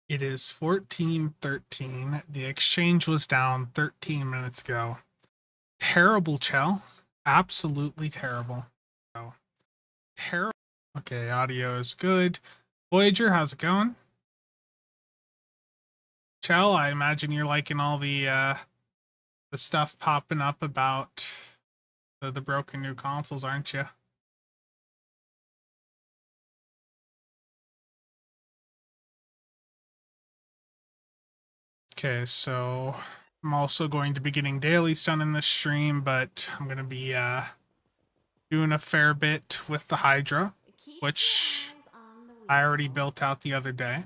It is 14:13. The exchange was down 13 minutes ago. Terrible, Chell. Absolutely terrible. Oh, terrible. Okay, audio is good. Voyager, how's it going? Chell, I imagine you're liking all the stuff popping up about the broken new consoles, aren't you? Okay, so I'm also going to be getting dailies done in this stream, but I'm going to be doing a fair bit with the Hydra, which I already built out the other day.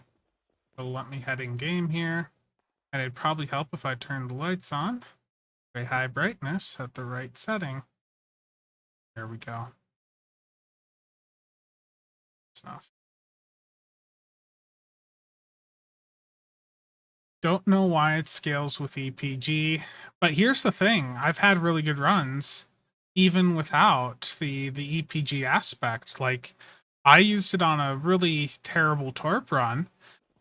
So let me head in game here. And it'd probably help if I turned the lights on. Very high brightness at the right setting. There we go. Stuff. Don't know why it scales with EPG, but here's the thing. I've had really good runs even without the EPG aspect. Like I used it on a really terrible torp run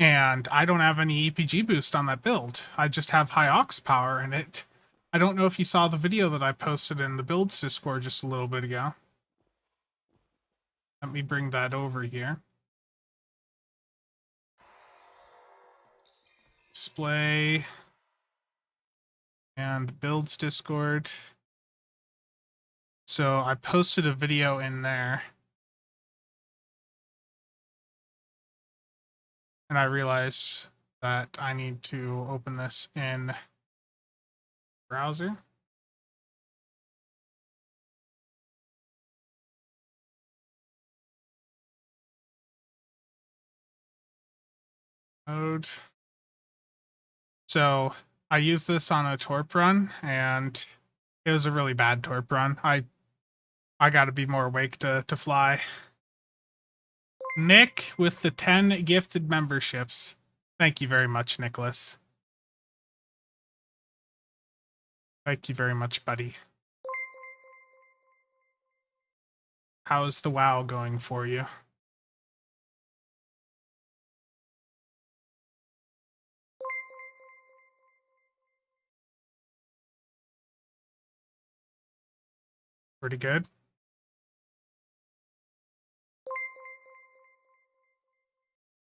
and I don't have any EPG boost on that build. I just have high aux power and it I don't know if you saw the video that I posted in the builds Discord just a little bit ago. Let me bring that over here. Display and builds Discord. So I posted a video in there. And I realized that I need to open this in browser. Mode. So I used this on a torp run and it was a really bad torp run. I got to be more awake to fly. Nick with the 10 gifted memberships. Thank you very much, Nicholas. Thank you very much, buddy. How's the WoW going for you? Pretty good.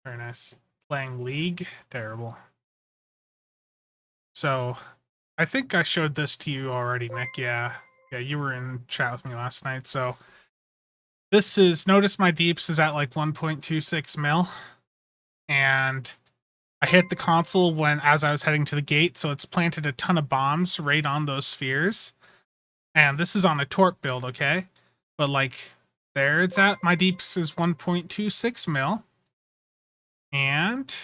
Very nice. Playing League? Terrible. So, I think I showed this to you already, Nick. Yeah, you were in chat with me last night. So, this is, notice my deeps is at like 1.26 mil. And I hit the console as I was heading to the gate. So, it's planted a ton of bombs right on those spheres. And this is on a torp build, okay? But like, there it's at. My deeps is 1.26 mil. And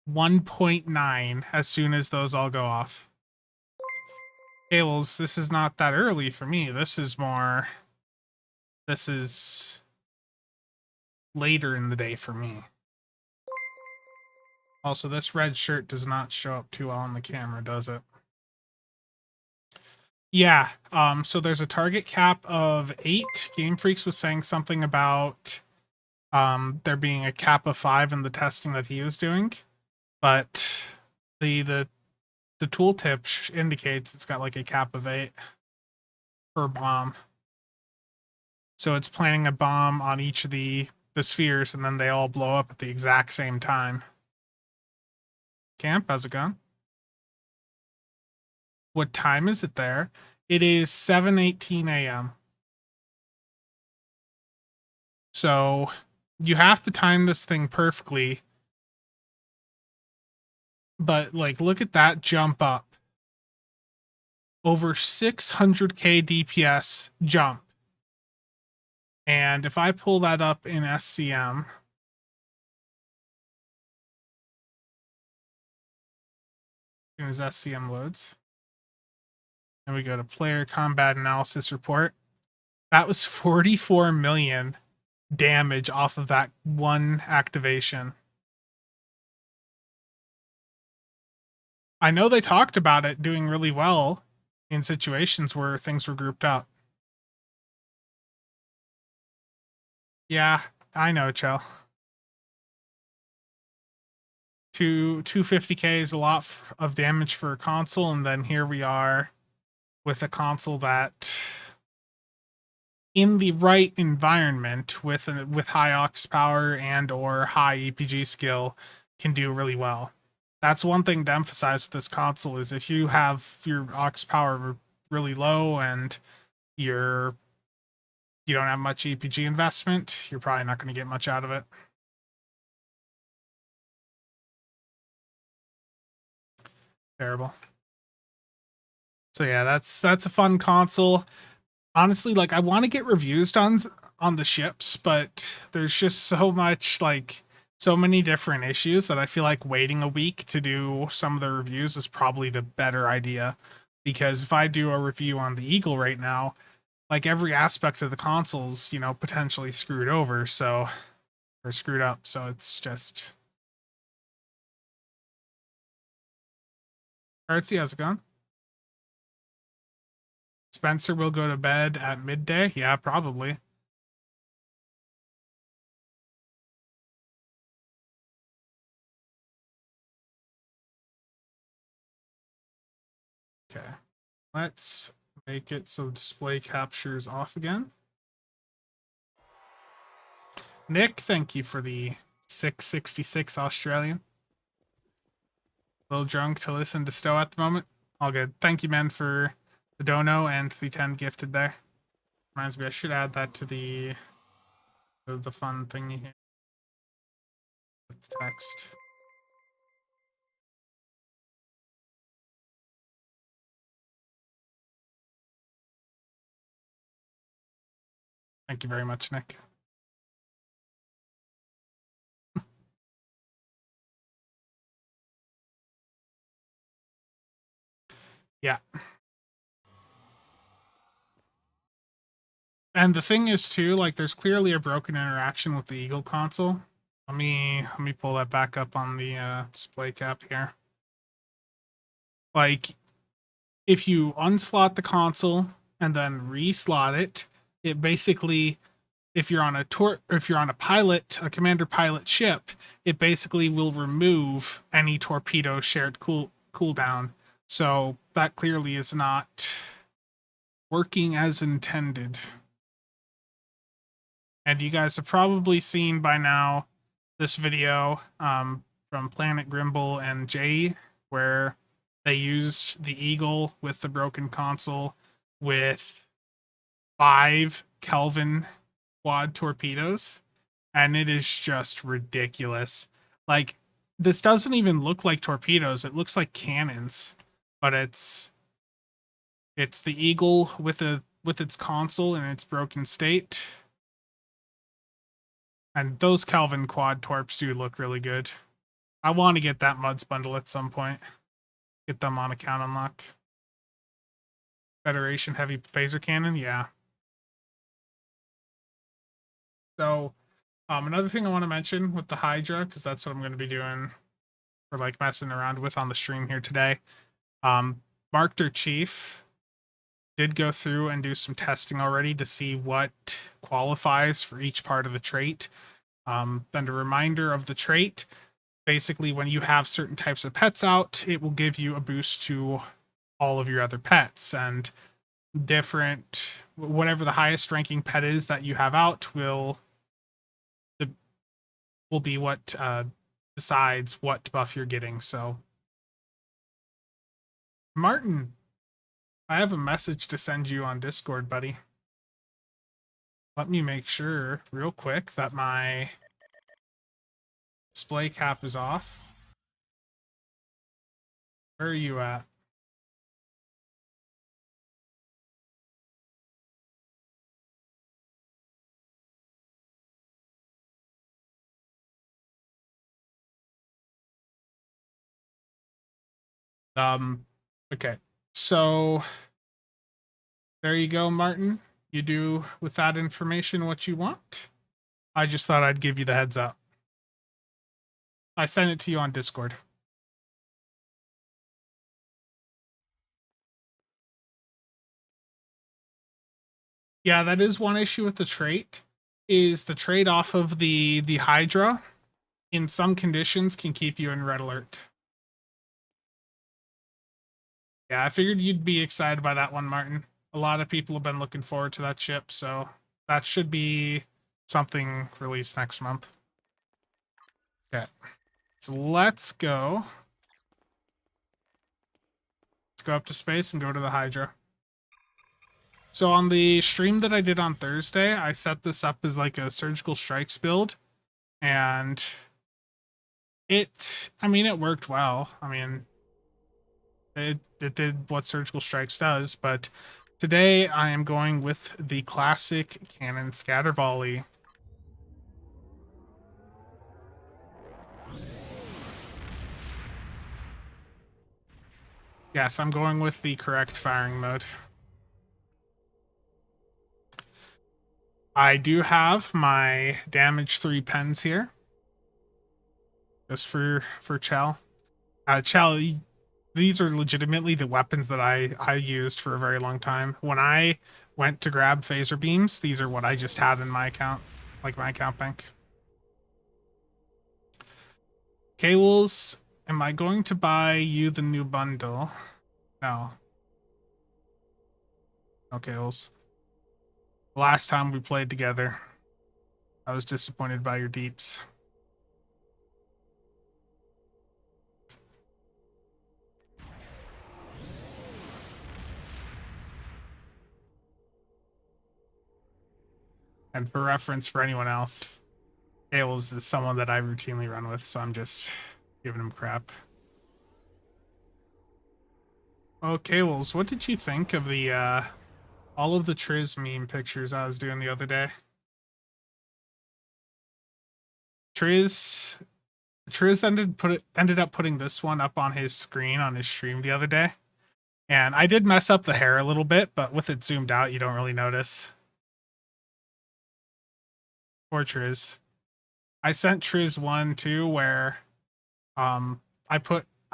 1.9 as soon as those all go off. Cables, this is not that early for me. This is later in the day for me. Also, this red shirt does not show up too well on the camera, does it? Yeah, so there's a target cap of 8. Game Freaks was saying something about there being a cap of 5 in the testing that he was doing, but the tooltip indicates it's got like a cap of 8 per bomb. So it's planting a bomb on each of the spheres, and then they all blow up at the exact same time. Camp, how's it going? What time is it there? It is 7:18 a.m. So you have to time this thing perfectly. But like, look at that jump up. Over 600k DPS jump. And if I pull that up in SCM, as SCM loads, and we go to player combat analysis report, that was 44 million damage off of that one activation. I know they talked about it doing really well in situations where things were grouped up. Yeah, I know, Chell. 250k is a lot of damage for a console, and then here we are with a console that, in the right environment, with high aux power and or high EPG skill, can do really well. That's one thing to emphasize with this console, is if you have your aux power really low and you don't have much EPG investment, you're probably not going to get much out of it. Terrible. So yeah, that's a fun console. Honestly, like, I want to get reviews on the ships, but there's just so many different issues that I feel like waiting a week to do some of the reviews is probably the better idea. Because if I do a review on the Eagle right now, like, every aspect of the console's, potentially screwed over, or screwed up. So it's just. Artsy, how's it going? Spencer will go to bed at midday? Yeah, probably. Okay. Let's make it so display captures off again. Nick, thank you for the 666 Australian. A little drunk to listen to Stowe at the moment. All good. Thank you, man, for the dono and the 10 gifted there. Reminds me, I should add that to the fun thingy here with the text. Thank you very much, Nick. Yeah. And the thing is too, like, there's clearly a broken interaction with the Eagle console. Let me pull that back up on the display cap here. Like, if you unslot the console and then reslot it, it basically, if you're on a commander pilot ship, it basically will remove any torpedo shared cooldown. So that clearly is not working as intended. And you guys have probably seen by now this video from Planet Grimble and Jay, where they used the Eagle with the broken console with 5 Kelvin quad torpedoes, and it is just ridiculous. Like, this doesn't even look like torpedoes, it looks like cannons, but it's the Eagle with its console in its broken state. And those Kelvin quad torps do look really good. I want to get that Muds bundle at some point. Get them on account unlock. Federation heavy phaser cannon, yeah. So, another thing I want to mention with the Hydra, because that's what I'm going to be doing, or like messing around with on the stream here today. Mark, their chief, did go through and do some testing already to see what qualifies for each part of the trait. Then a reminder of the trait. Basically, when you have certain types of pets out, it will give you a boost to all of your other pets, and whatever the highest ranking pet is that you have out will be what decides what buff you're getting. So, Martin, I have a message to send you on Discord, buddy. Let me make sure real quick that my display cap is off. Where are you at? Okay. So there you go, Martin. You do with that information what you want. I just thought I'd give you the heads up. I sent it to you on Discord. Yeah, that is one issue with the trait. Is the trait off of the Hydra in some conditions, can keep you in red alert. Yeah, I figured you'd be excited by that one, Martin. A lot of people have been looking forward to that ship, so that should be something released next month. Okay, so let's go. Let's go up to space and go to the Hydra. So on the stream that I did on Thursday, I set this up as like a surgical strikes build, and I mean, it worked well. I mean, it did what surgical strikes does, but today I am going with the classic cannon scatter volley. Yes, I'm going with the correct firing mode. I do have my damage 3 pens here, just for Chell. Chell, these are legitimately the weapons that I used for a very long time. When I went to grab phaser beams, these are what I just had in my account, like my account bank. Cables, am I going to buy you the new bundle? No. No, Cables. Last time we played together, I was disappointed by your deeps. And for reference for anyone else, Cables is someone that I routinely run with, so I'm just giving him crap. Oh, Cables, what did you think of the all of the Triz meme pictures I was doing the other day? Triz ended up putting this one up on his screen on his stream the other day. And I did mess up the hair a little bit, but with it zoomed out, you don't really notice. Poor Triz. I sent Triz one too, where I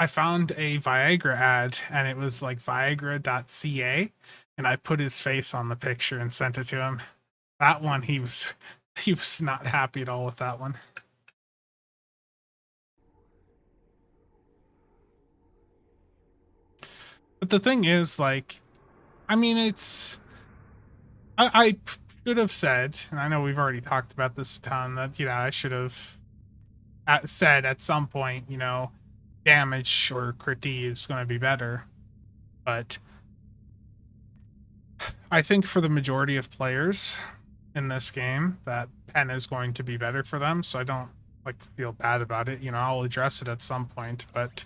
found a Viagra ad, and it was like Viagra.ca, and I put his face on the picture and sent it to him. That one, he was not happy at all with that one. But the thing is, like, I mean, I should have said, and I know we've already talked about this a ton, that, I should have said at some point, damage or crit D is going to be better. But I think for the majority of players in this game, that pen is going to be better for them, so I don't feel bad about it. I'll address it at some point, but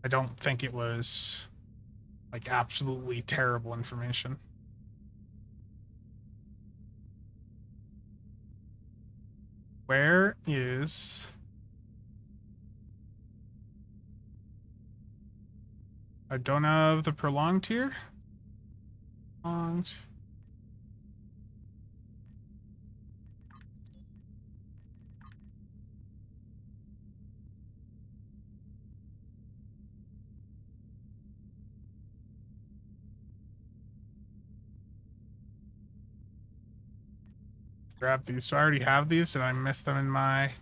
I don't think it was absolutely terrible information. Where is... I don't have the prolonged here. Prolonged. Grab these. Do I already have these? Did I miss them in my...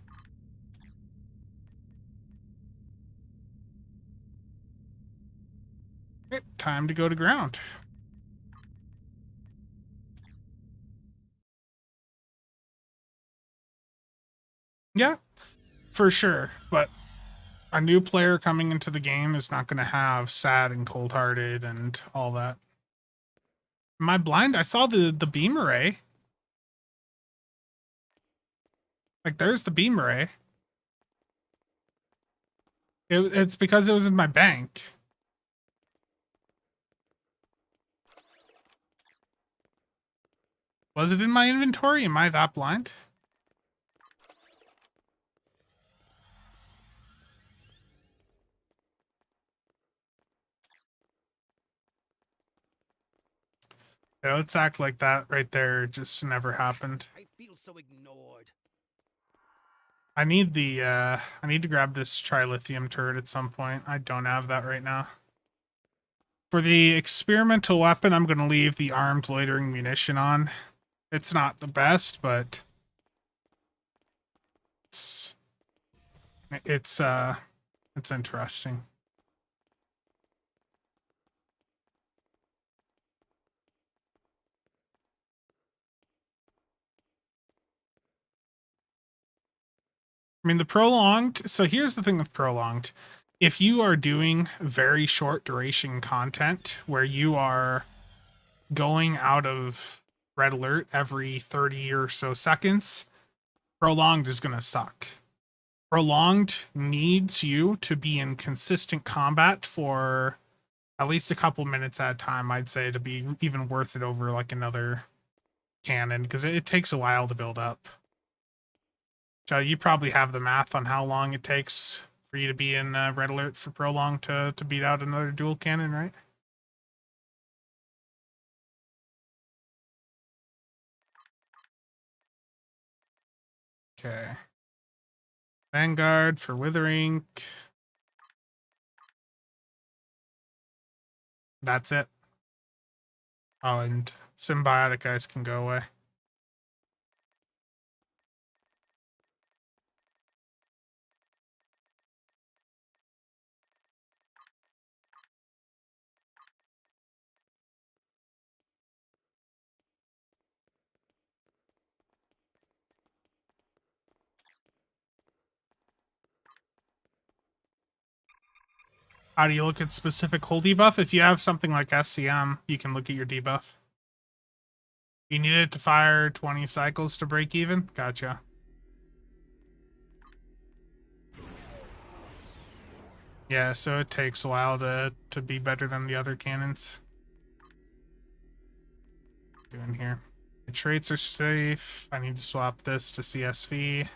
Okay, time to go to ground. Yeah, for sure. But a new player coming into the game is not going to have sad and cold-hearted and all that. Am I blind? I saw the beam array. There's the beam array. It's because it was in my bank. Was it in my inventory? Am I that blind? Yeah, let's act like that right there just never happened. I feel so ignored. I need to grab this trilithium turret at some point. I don't have that right now. For the experimental weapon, I'm going to leave the armed loitering munition on. It's not the best, but It's interesting. I mean, the prolonged. So here's the thing with prolonged. If you are doing very short duration content where you are going out of red alert every 30 or so seconds, prolonged is going to suck. Prolonged needs you to be in consistent combat for at least a couple minutes at a time, I'd say, to be even worth it over like another cannon, because it takes a while to build up. So you probably have the math on how long it takes for you to be in red alert for prolonged to beat out another dual cannon, right? Okay. Vanguard for Withering. That's it. Oh, and symbiotic guys can go away. How do you look at specific hull debuff? If you have something like SCM, you can look at your debuff. You need it to fire 20 cycles to break even? Gotcha. Yeah, so it takes a while to be better than the other cannons. Doing here. The traits are safe. I need to swap this to CSV.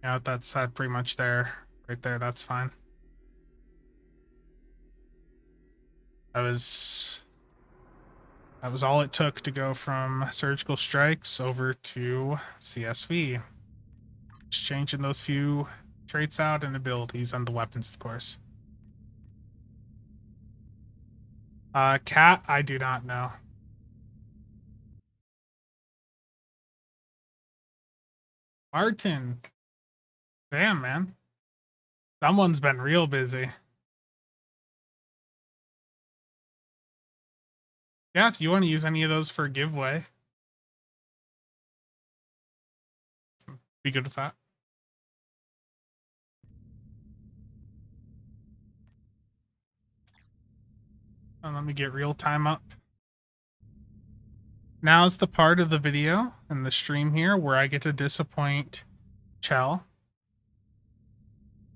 Yeah, that's pretty much there. Right there, that's fine. That was all it took to go from surgical strikes over to CSV. Just changing those few traits out and abilities and the weapons, of course. Cat, I do not know. Martin. Damn, man. Someone's been real busy. Yeah, if you want to use any of those for a giveaway, be good with that. And let me get real time up. Now's the part of the video and the stream here where I get to disappoint Chell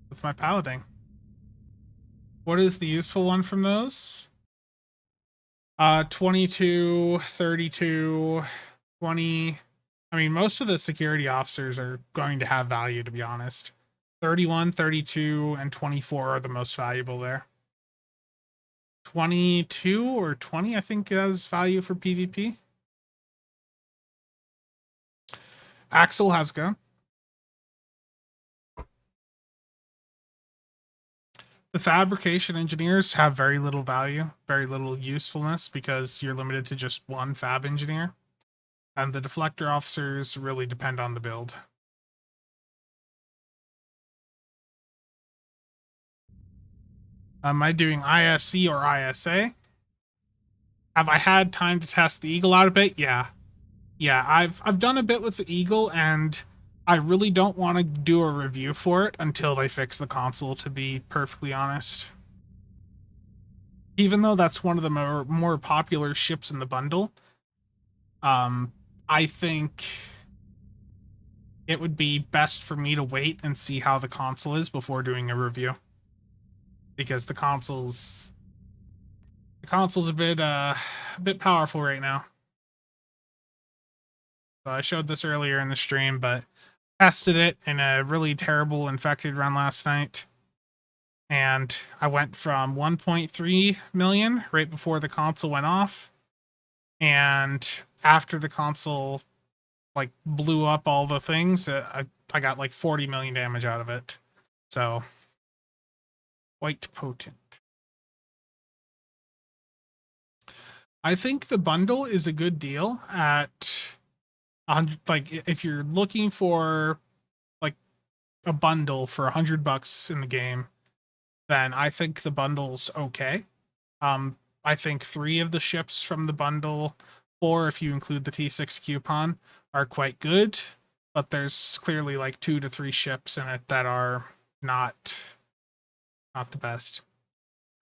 with my paladin. What is the useful one from those? 22, 32, 20. I mean, most of the security officers are going to have value, to be honest. 31, 32, and 24 are the most valuable there. 22 or 20, I think, has value for PvP. Axel has gone. The fabrication engineers have very little value, very little usefulness, because you're limited to just one fab engineer. And the deflector officers really depend on the build. Am I doing ISC or ISA? Have I had time to test the Eagle out a bit? Yeah. Yeah, I've done a bit with the Eagle, and I really don't want to do a review for it until they fix the console, to be perfectly honest. Even though that's one of the more popular ships in the bundle, I think it would be best for me to wait and see how the console is before doing a review. Because the console's a bit powerful right now. So I showed this earlier in the stream, but tested it in a really terrible infected run last night. And I went from 1.3 million right before the console went off. And after the console like blew up all the things, I got like 40 million damage out of it. So quite potent. I think the bundle is a good deal at like if you're looking for like a bundle for $100 in the game, then I think the bundle's okay. I think 3 of the ships from the bundle, or if you include the T6 coupon, are quite good, but there's clearly like 2 to 3 ships in it that are not the best.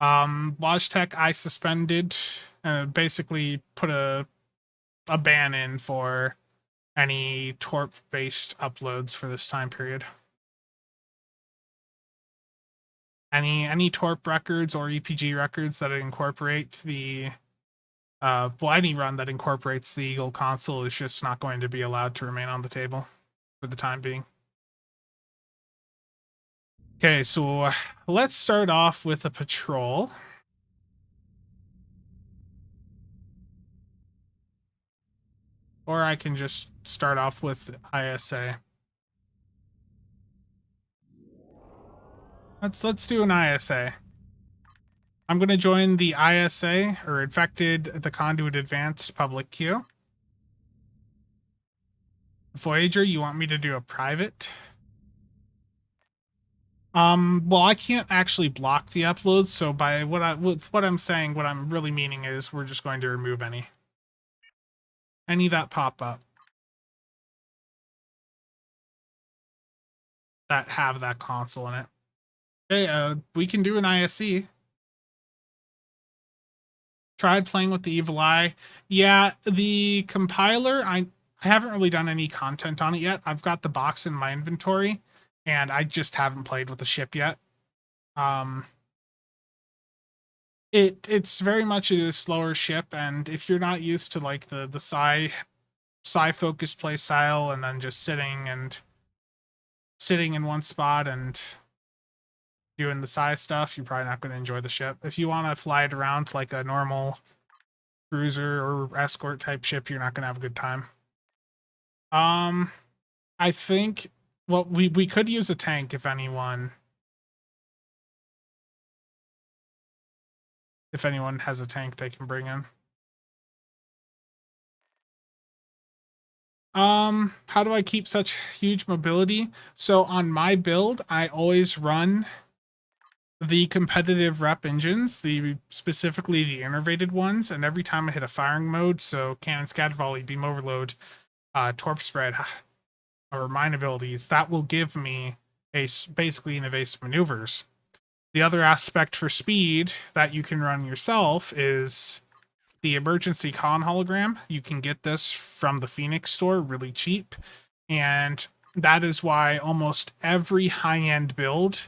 Logitech I suspended, basically put a ban in for any torp based uploads for this time period. Any torp records or EPG records that incorporate the any run that incorporates the Eagle console is just not going to be allowed to remain on the table for the time being. Okay, so let's start off with a patrol. Or I can just start off with ISA. Let's do an ISA. I'm going to join the ISA, or Infected the Conduit Advanced public queue. Voyager, you want me to do a private? Well, I can't actually block the uploads, so by what I'm saying, what I'm really meaning is we're just going to remove any that pop up that have that console in it. Okay, we can do an ISE. Tried playing with the Evil Eye. Yeah, the compiler, I haven't really done any content on it yet. I've got the box in my inventory, and I just haven't played with the ship yet. It's very much a slower ship, and if you're not used to like the psi focused play style, and then just sitting in one spot and doing the psi stuff, you're probably not going to enjoy the ship. If you want to fly it around like a normal cruiser or escort type ship, you're not going to have a good time. I think we could use a tank if anyone has a tank they can bring in. How do I keep such huge mobility? So on my build, I always run the competitive rep engines, specifically the innervated ones, and every time I hit a firing mode, so cannon, scatter volley, beam overload, torp spread, or mine abilities, that will give me basically an evasive maneuvers. The other aspect for speed that you can run yourself is the emergency con hologram. You can get this from the Phoenix store really cheap, and that is why almost every high-end build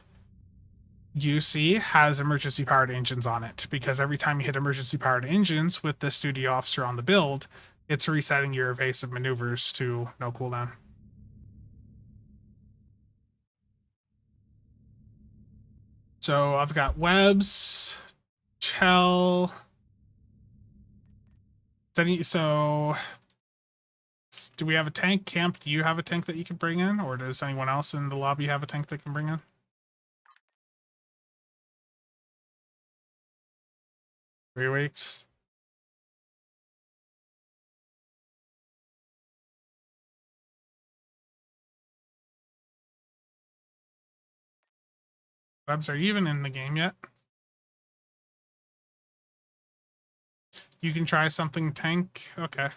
you see has emergency powered engines on it, because every time you hit emergency powered engines with the studio officer on the build, it's resetting your evasive maneuvers to no cooldown. So I've got webs, Chell. So do we have a tank? Camp, do you have a tank that you can bring in? Or does anyone else in the lobby have a tank they can bring in? 3 weeks. Webs, are you even in the game yet? You can try something tank. Okay.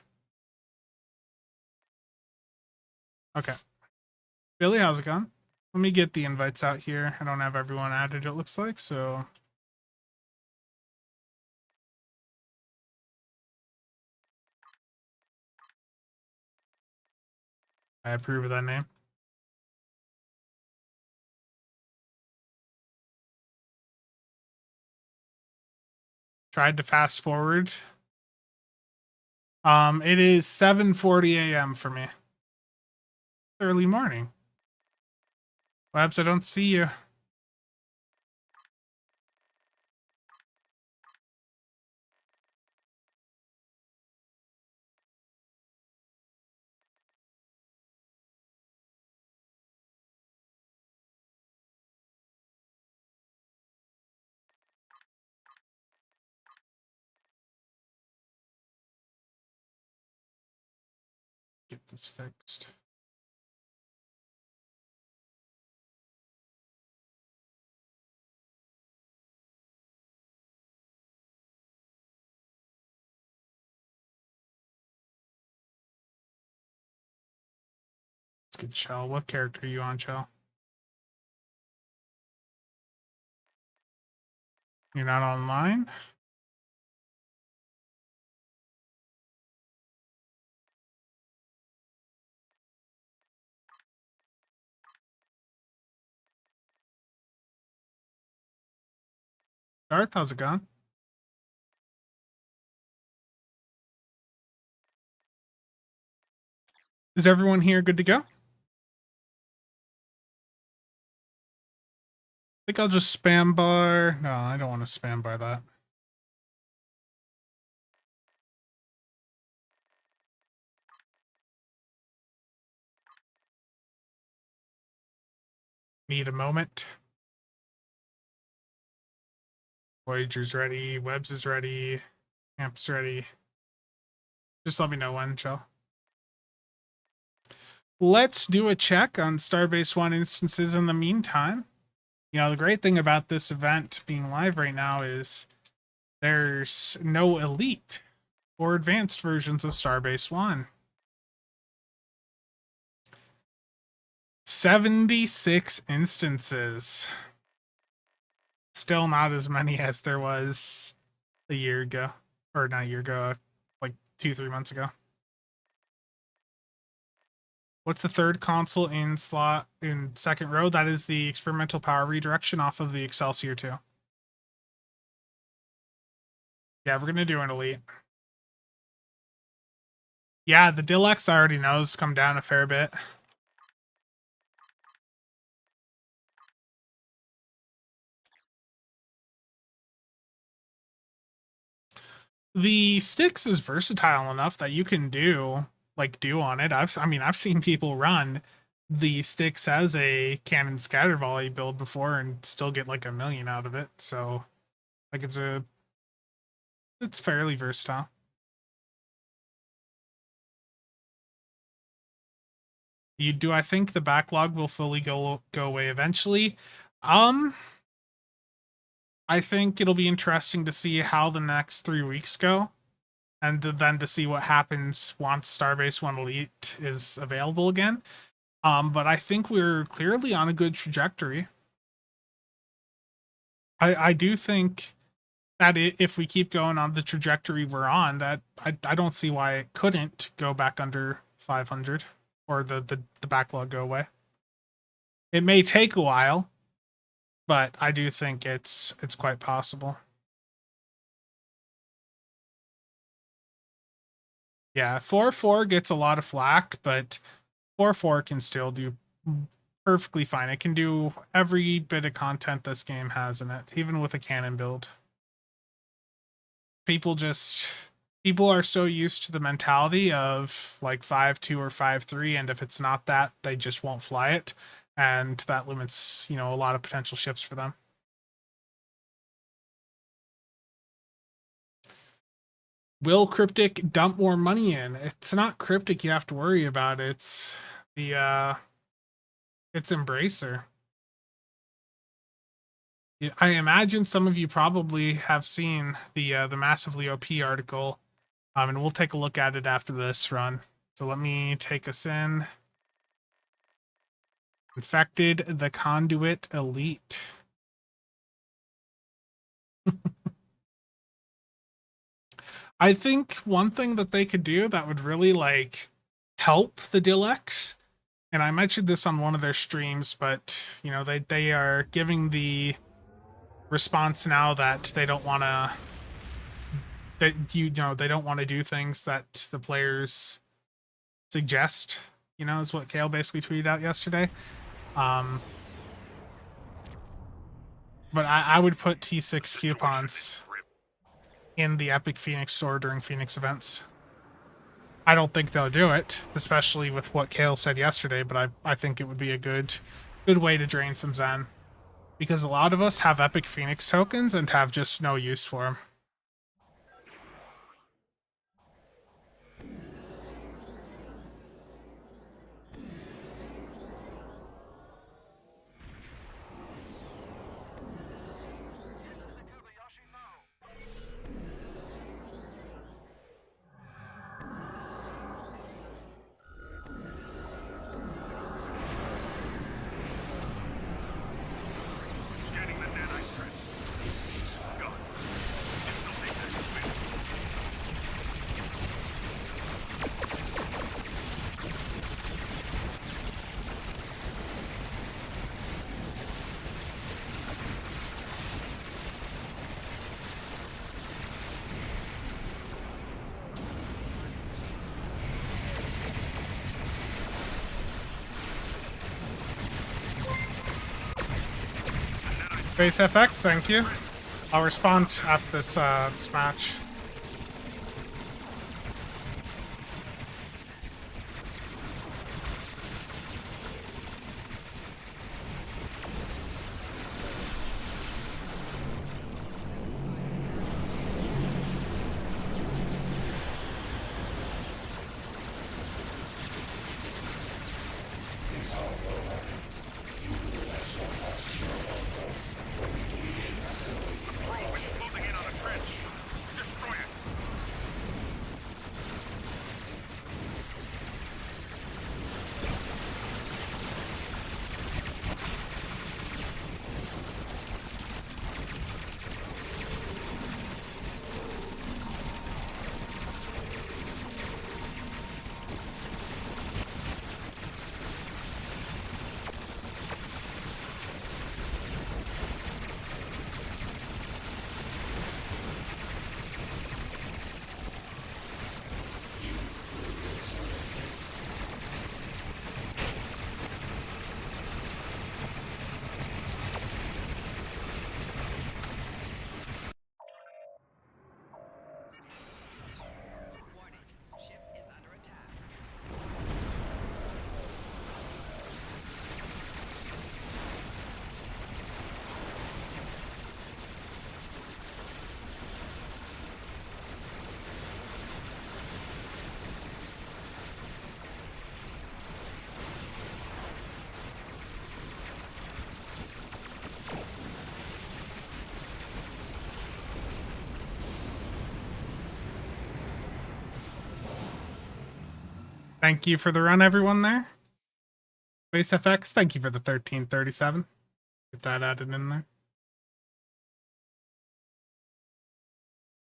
Okay. Billy, how's it going? Let me get the invites out here. I don't have everyone added, it looks like, so. I approve of that name. Tried to fast forward. It is 7:40 a.m. for me. Early morning. Labs, I don't see you. Get this fixed. Let's get Chell. What character are you on, Chell? You're not online? Darth, how's it going? Is everyone here good to go? I think I'll just spam bar. No, I don't want to spam bar that. Need a moment. Voyager's ready. Webs is ready. Camp's ready. Just let me know when, Chell. Let's do a check on Starbase 1 instances in the meantime. You know, the great thing about this event being live right now is there's no elite or advanced versions of Starbase 1. 76 instances. Still not as many as there was a year ago. Or not a year ago, like 2-3 months ago. What's the third console in slot in second row? That is the experimental power redirection off of the Excelsior 2. Yeah, we're gonna do an elite. Yeah, the Dilex already knows come down a fair bit. The Styx is versatile enough that you can do on it. I've seen people run the Styx as a cannon scatter volley build before and still get like 1 million out of it. So like it's fairly versatile. Do I think the backlog will fully go away eventually? I think it'll be interesting to see how the next 3 weeks go, and then to see what happens once Starbase 1 Elite is available again. But I think we're clearly on a good trajectory. I do think that if we keep going on the trajectory we're on, that I don't see why it couldn't go back under 500 or the backlog go away. It may take a while, but I do think it's quite possible. Yeah, 4-4 gets a lot of flack, but 4-4 can still do perfectly fine. It can do every bit of content this game has in it, even with a cannon build. People are so used to the mentality of like 5-2 or 5-3, and if it's not that, they just won't fly it, and that limits, you know, a lot of potential ships for them. Will Cryptic dump more money in? It's not Cryptic you have to worry about. It's the it's Embracer. I imagine some of you probably have seen the massively OP article, and we'll take a look at it after this run. So let me take us in. Infected the Conduit Elite. I think one thing that they could do that would really like help the Dilex, and I mentioned this on one of their streams, but you know they are giving the response now that they don't want to they don't want to do things that the players suggest, you know, is what Kale basically tweeted out yesterday. But I would put T6 coupons in the Epic Phoenix store during Phoenix events. I don't think they'll do it, especially with what Kale said yesterday, but I think it would be a good way to drain some Zen. Because a lot of us have Epic Phoenix tokens and have just no use for them. Base FX, thank you. I'll respond after this match. Thank you for the run, everyone there. Base FX, thank you for the 1337. Get that added in there.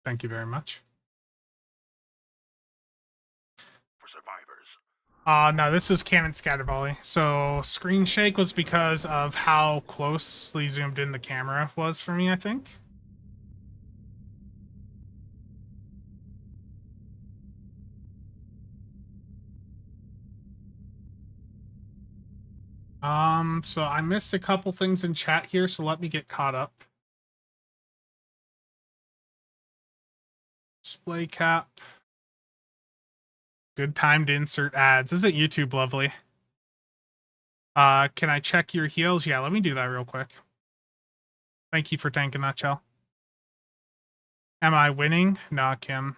Thank you very much. For survivors. No, this was Cannon Scatter Volley. So screen shake was because of how closely zoomed in the camera was for me, I think. So I missed a couple things in chat here, so let me get caught up. Display cap. Good time to insert ads. Isn't YouTube lovely? Can I check your heals? Yeah, let me do that real quick. Thank you for tanking that, Chell. Am I winning? Nah, Kim.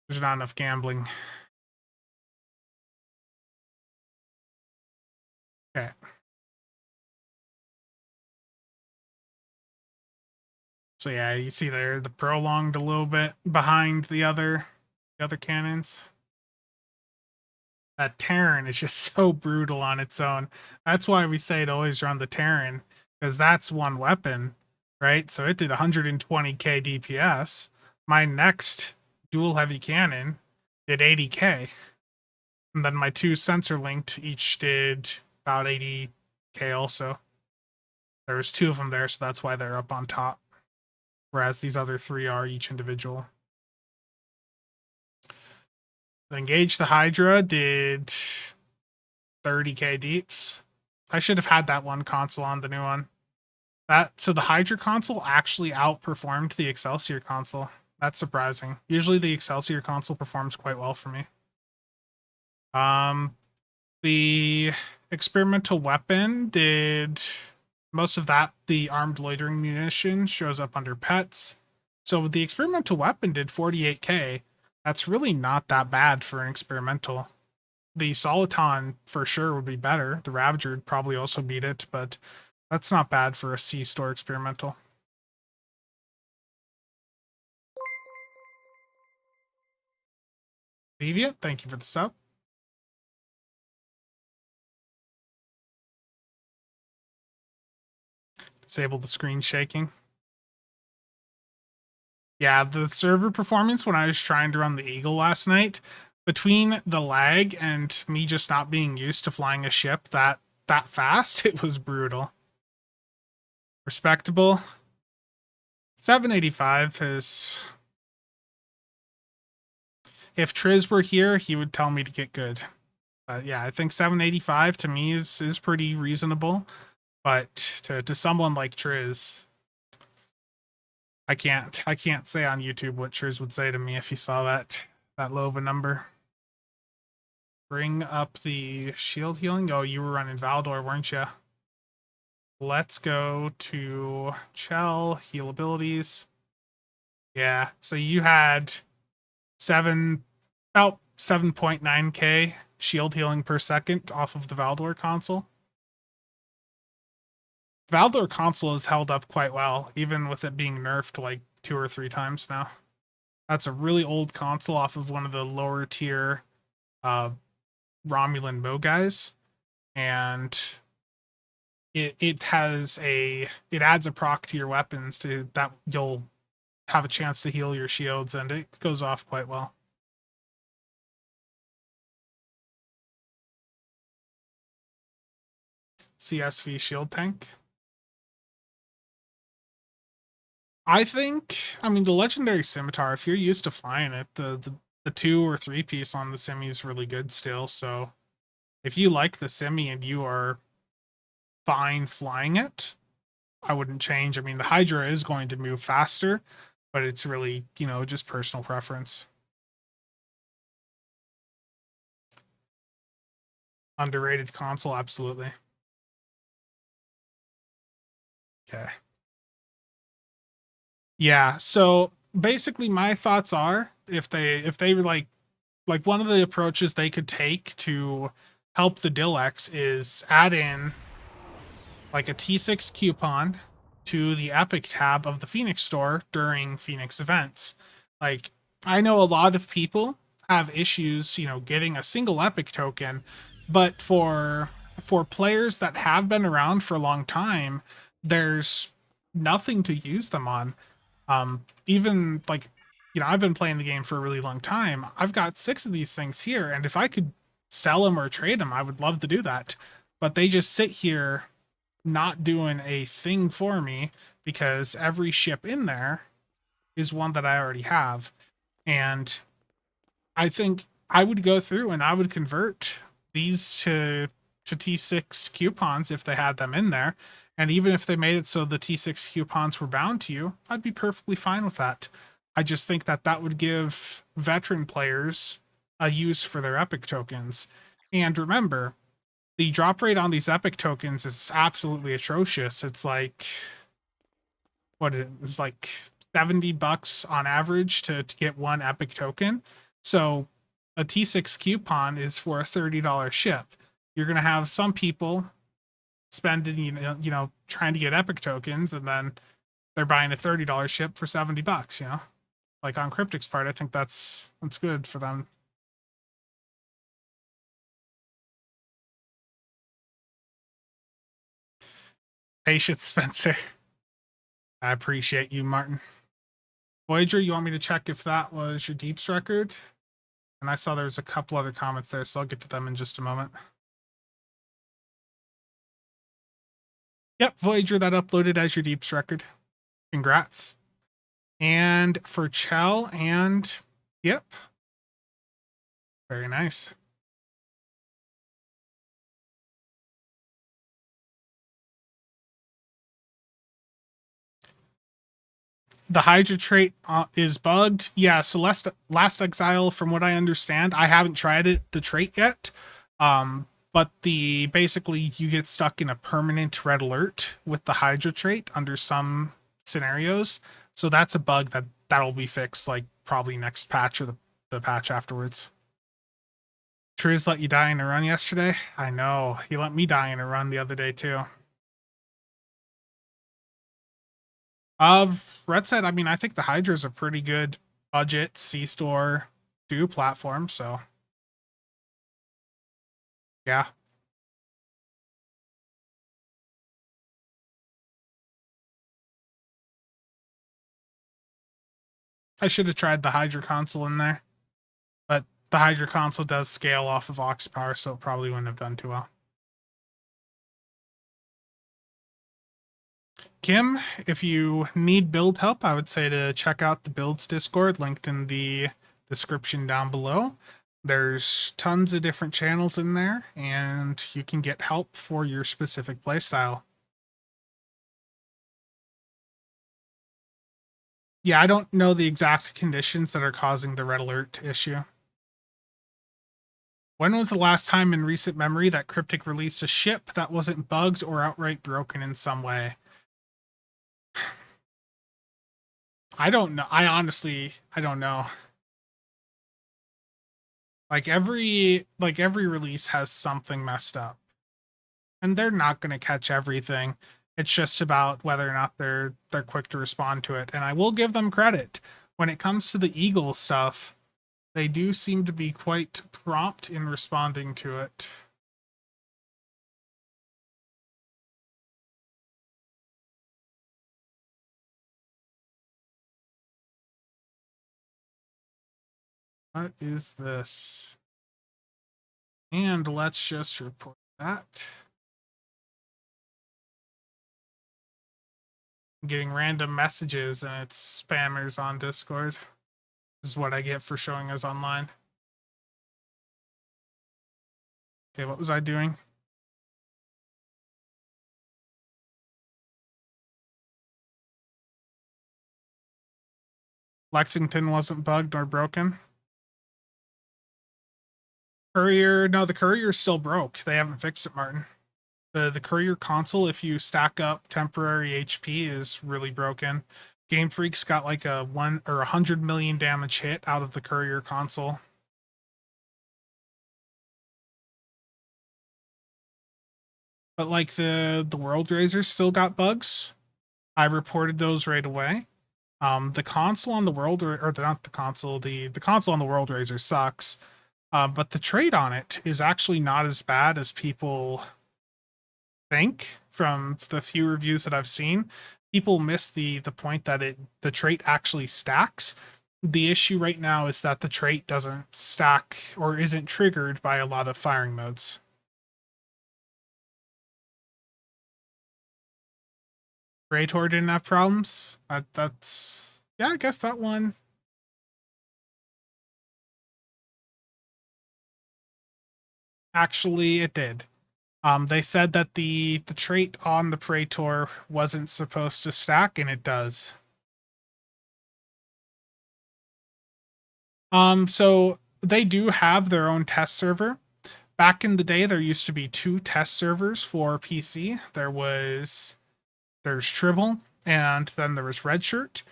There's not enough gambling. Okay. So yeah, you see there the prolonged a little bit behind the other cannons. That Terran is just so brutal on its own. That's why we say to always run the Terran, because that's one weapon, right? So it did 120k DPS. My next dual heavy cannon did 80k. And then my two sensor linked each did about 80k also. There was two of them there, so that's why they're up on top. Whereas these other three are each individual. Engage the Hydra did 30k deeps. I should have had that one console on the new one. So the Hydra console actually outperformed the Excelsior console. That's surprising. Usually the Excelsior console performs quite well for me. The experimental weapon did most of that. The armed loitering munition shows up under pets. So the experimental weapon did 48k. That's really not that bad for an experimental. The Soliton for sure would be better. The Ravager would probably also beat it, but that's not bad for a C-store experimental. Deviant, thank you for the sub. Disable the screen shaking. Yeah, the server performance when I was trying to run the Eagle last night, between the lag and me just not being used to flying a ship that fast, it was brutal. Respectable. 785 is... If Triz were here, he would tell me to get good. But yeah, I think 785 to me is pretty reasonable. But to someone like Triz, I can't say on YouTube what Triz would say to me if he saw that low of a number. Bring up the shield healing. Oh, you were running Valdor, weren't you? Let's go to Chell, heal abilities. Yeah, so you had about 7.9k shield healing per second off of the Valdor console. Valdor console has held up quite well, even with it being nerfed like 2 or 3 times now. That's a really old console off of one of the lower tier Romulan Mo guys, and it adds a proc to your weapons to that you'll have a chance to heal your shields, and it goes off quite well. CSV shield tank. I mean, the legendary scimitar, if you're used to flying it, the 2 or 3 piece on the simi is really good still. So if you like the simi and you are fine flying it, I wouldn't change. I mean, the Hydra is going to move faster, but it's really, just personal preference. Underrated console, absolutely. Okay. Yeah, so basically my thoughts are if they like one of the approaches they could take to help the Dilex is add in like a T6 coupon to the Epic tab of the Phoenix store during Phoenix events. Like, I know a lot of people have issues, getting a single Epic token, but for players that have been around for a long time, there's nothing to use them on. Even like, I've been playing the game for a really long time. I've got 6 of these things here, and if I could sell them or trade them, I would love to do that. But they just sit here not doing a thing for me because every ship in there is one that I already have. And I think I would go through and I would convert these to T6 coupons if they had them in there. And even if they made it so the T6 coupons were bound to you, I'd be perfectly fine with that. I just think that would give veteran players a use for their epic tokens. And remember, the drop rate on these epic tokens is absolutely atrocious. It's like, what is it? It's like $70 on average to get one epic token. So a T6 coupon is for a $30 ship. You're going to have some people spending, trying to get epic tokens, and then they're buying a $30 ship for $70, Like on Cryptic's part, I think that's good for them. Patience, Spencer. I appreciate you, Martin. Voyager, you want me to check if that was your Deeps record? And I saw there's a couple other comments there, so I'll get to them in just a moment. Yep, Voyager, that uploaded as your Deeps record. Congrats. And for Chell and... Yep. Very nice. The Hydra trait is bugged. Yeah, so Last Exile, from what I understand, I haven't tried the trait yet. But basically you get stuck in a permanent red alert with the Hydra trait under some scenarios. So that's a bug that'll be fixed like probably next patch or the patch afterwards. Triz let you die in a run yesterday? I know. He let me die in a run the other day too. Red said, I mean, I think the Hydra's a pretty good budget C-store do platform, so yeah. I should have tried the Hydra console in there, but the Hydra console does scale off of aux power, so it probably wouldn't have done too well. Kim, if you need build help, I would say to check out the Builds Discord linked in the description down below. There's tons of different channels in there, and you can get help for your specific playstyle. Yeah, I don't know the exact conditions that are causing the red alert issue. When was the last time in recent memory that Cryptic released a ship that wasn't bugged or outright broken in some way? I don't know. I don't know. Like every release has something messed up. And they're not going to catch everything. It's just about whether or not they're quick to respond to it. And I will give them credit. When it comes to the Eagle stuff, they do seem to be quite prompt in responding to it. What is this? And let's just report that. I'm getting random messages and it's spammers on Discord. This is what I get for showing us online. Okay, what was I doing? Lexington wasn't bugged or broken. Courier, no, the courier's still broke. They haven't fixed it, Martin. The courier console, if you stack up temporary HP, is really broken. Game Freak's got like a 100 million damage hit out of the courier console. But like the World Razors still got bugs. I reported those right away. The console on the World or not the console, the console on the World Razor sucks. But the trade on it is actually not as bad as people think from the few reviews that I've seen. People miss the point that the trait actually stacks. The issue right now is that the trait doesn't stack or isn't triggered by a lot of firing modes. Praetor didn't have problems. That's yeah, I guess that one. Actually, it did. They said that the trait on the Praetor wasn't supposed to stack, and it does. So they do have their own test server. Back in the day, there used to be 2 test servers for PC. There's Tribble, and then there was Redshirt.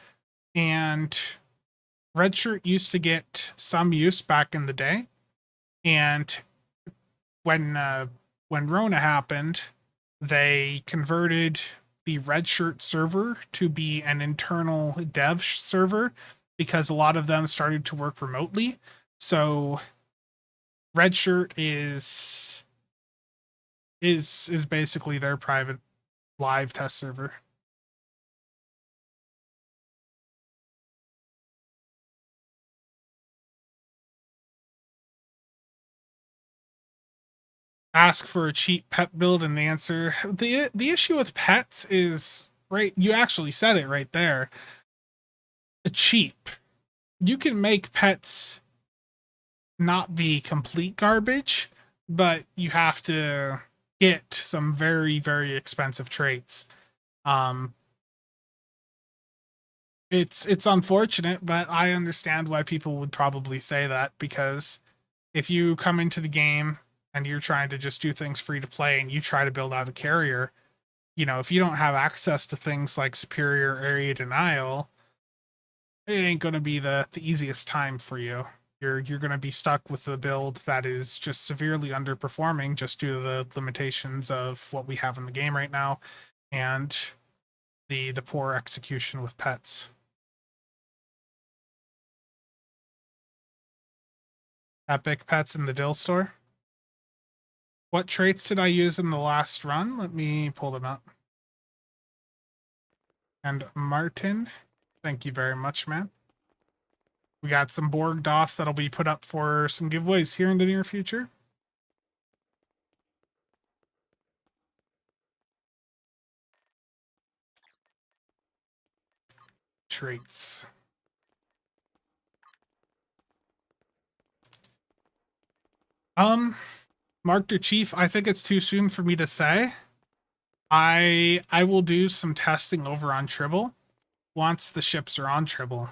And Redshirt used to get some use back in the day. And when Rona happened, they converted the Redshirt server to be an internal dev server because a lot of them started to work remotely. So Redshirt is basically their private live test server. Ask for a cheap pet build and the answer the issue with pets is right, you actually said it right there. Cheap. You can make pets not be complete garbage, but you have to get some very, very expensive traits. It's unfortunate, but I understand why people would probably say that, because if you come into the game and you're trying to just do things free to play and you try to build out a carrier, if you don't have access to things like superior area denial, it ain't going to be the easiest time for you. You're going to be stuck with a build that is just severely underperforming just due to the limitations of what we have in the game right now and the poor execution with pets. Epic pets in the Dill store. What traits did I use in the last run? Let me pull them up. And Martin, thank you very much, man. We got some Borg Doffs that'll be put up for some giveaways here in the near future. Traits. Marked or Chief, I think it's too soon for me to say. I will do some testing over on Tribble. once the ships are on Tribble.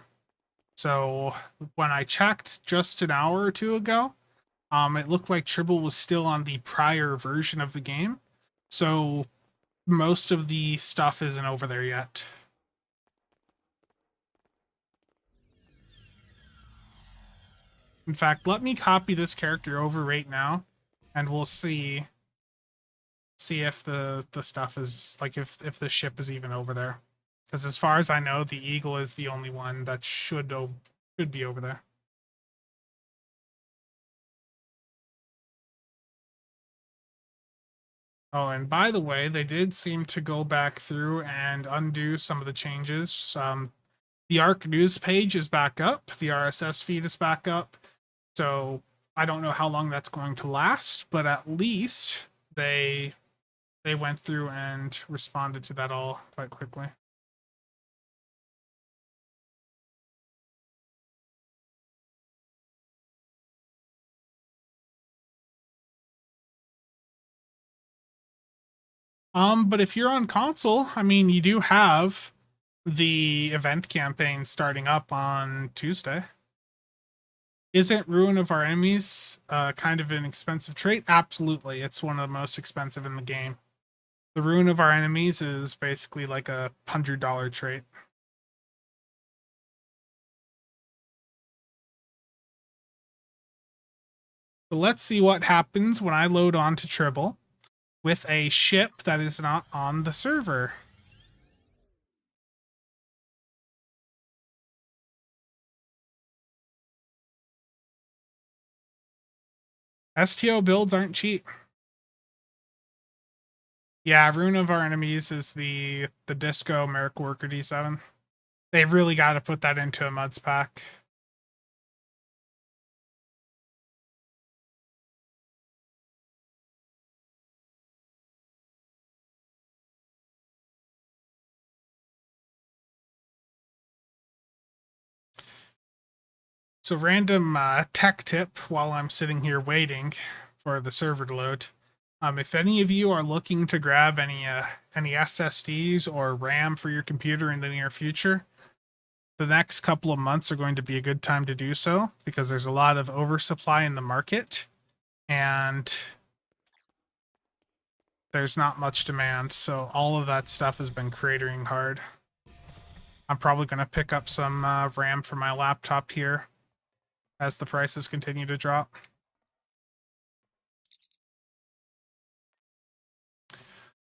So when I checked just an hour or two ago, it looked like Tribble was still on the prior version of the game. So most of the stuff isn't over there yet. In fact, let me copy this character over right now, and we'll see if the stuff is like if the ship is even over there. Because as far as I know, the Eagle is the only one that should be over there. Oh, and by the way, they did seem to go back through and undo some of the changes. The ARC news page is back up. The RSS feed is back up. So I don't know how long that's going to last, but at least they went through and responded to that all quite quickly. But if you're on console, I mean, you do have the event campaign starting up on Tuesday. Isn't Ruin of Our Enemies kind of an expensive trait? Absolutely. It's one of the most expensive in the game. The Ruin of Our Enemies is basically like a $100 trait. So let's see what happens when I load onto Tribble with a ship that is not on the server. STO builds aren't cheap. Yeah, Ruin of Our Enemies is the Disco Merc Worker D7. They've really got to put that into a Muds pack. So random tech tip while I'm sitting here waiting for the server to load. If any of you are looking to grab any SSDs or RAM for your computer in the near future, the next couple of months are going to be a good time to do so because there's a lot of oversupply in the market and there's not much demand. So all of that stuff has been cratering hard. I'm probably going to pick up some RAM for my laptop here as the prices continue to drop.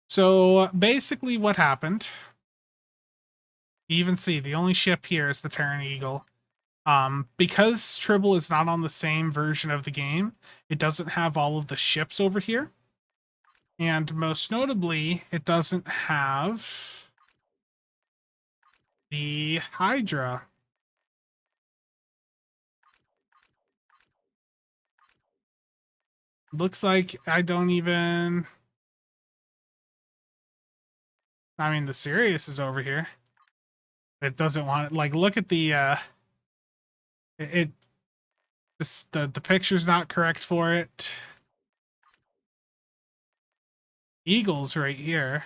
So basically what happened, you even see the only ship here is the Terran Eagle. Because Tribble is not on the same version of the game, it doesn't have all of the ships over here. And most notably, it doesn't have the Hydra. Looks like I don't even... I mean, the Sirius is over here. It doesn't want it. Like, look at the... the picture's not correct for it. Eagle's right here.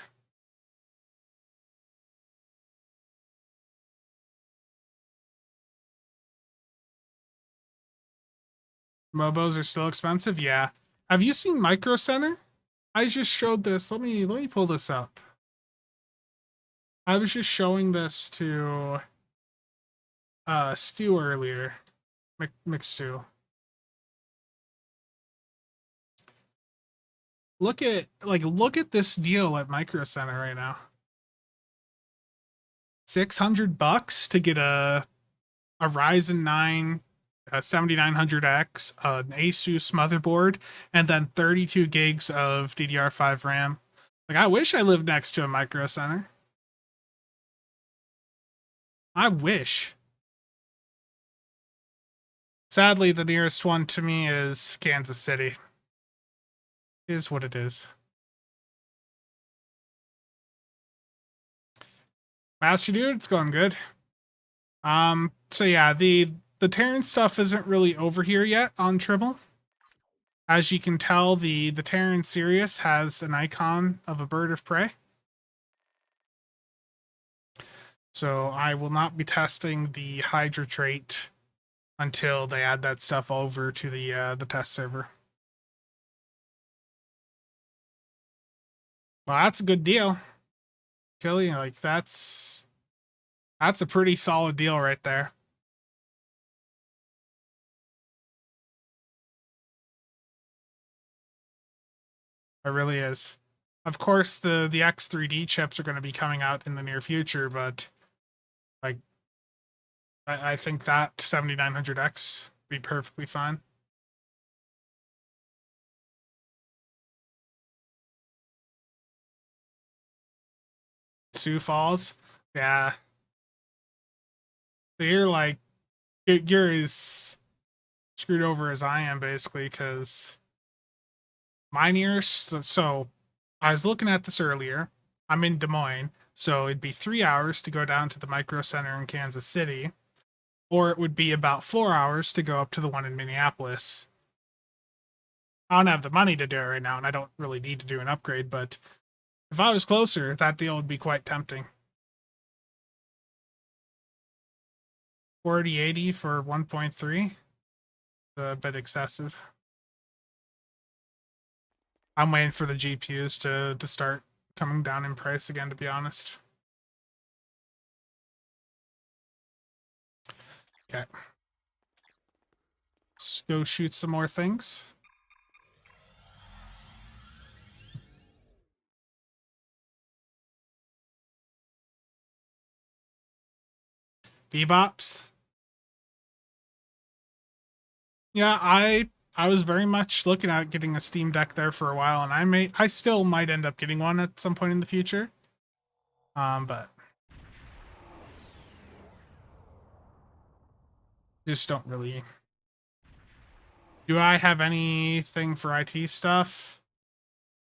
Mobos are still expensive? Yeah. Have you seen Micro Center? I just showed this. Let me pull this up. I was just showing this to Stu earlier. McStew. Look at this deal at Micro Center right now. $600 to get a Ryzen 9 7900X, an Asus motherboard, and then 32 gigs of DDR5 RAM. Like, I wish I lived next to a Micro Center. I wish. Sadly, the nearest one to me is Kansas City. Is what it is. Master Dude, it's going good. So yeah, the Terran stuff isn't really over here yet on Tribble. As you can tell, the Terran Sirius has an icon of a bird of prey. So I will not be testing the Hydra trait until they add that stuff over to the test server. Well, that's a good deal. Kelly, like that's a pretty solid deal right there. It really is. Of course, the X3D chips are going to be coming out in the near future, but like I think that 7900X would be perfectly fine. Sioux Falls, yeah. So you're like you're as screwed over as I am basically because my nearest. So I was looking at this earlier. I'm in Des Moines, so it'd be 3 hours to go down to the Micro Center in Kansas City, or it would be about 4 hours to go up to the one in Minneapolis. I don't have the money to do it right now, and I don't really need to do an upgrade, but if I was closer, that deal would be quite tempting. 4080 for 1.3? A bit excessive. I'm waiting for the GPUs to start coming down in price again, to be honest. Okay. Let's go shoot some more things. Bebops. Yeah, I was very much looking at getting a Steam Deck there for a while, and I still might end up getting one at some point in the future. But just don't really. Do I have anything for IT stuff?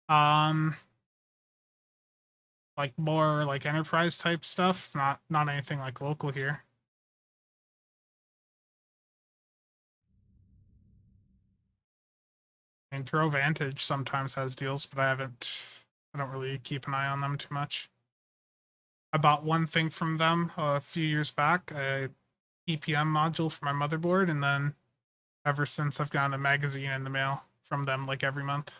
Um, like more like enterprise type stuff, not anything like local here. And Throw Vantage sometimes has deals, but I don't really keep an eye on them too much. I bought one thing from them a few years back, a EPM module for my motherboard, and then ever since I've gotten a magazine in the mail from them like every month.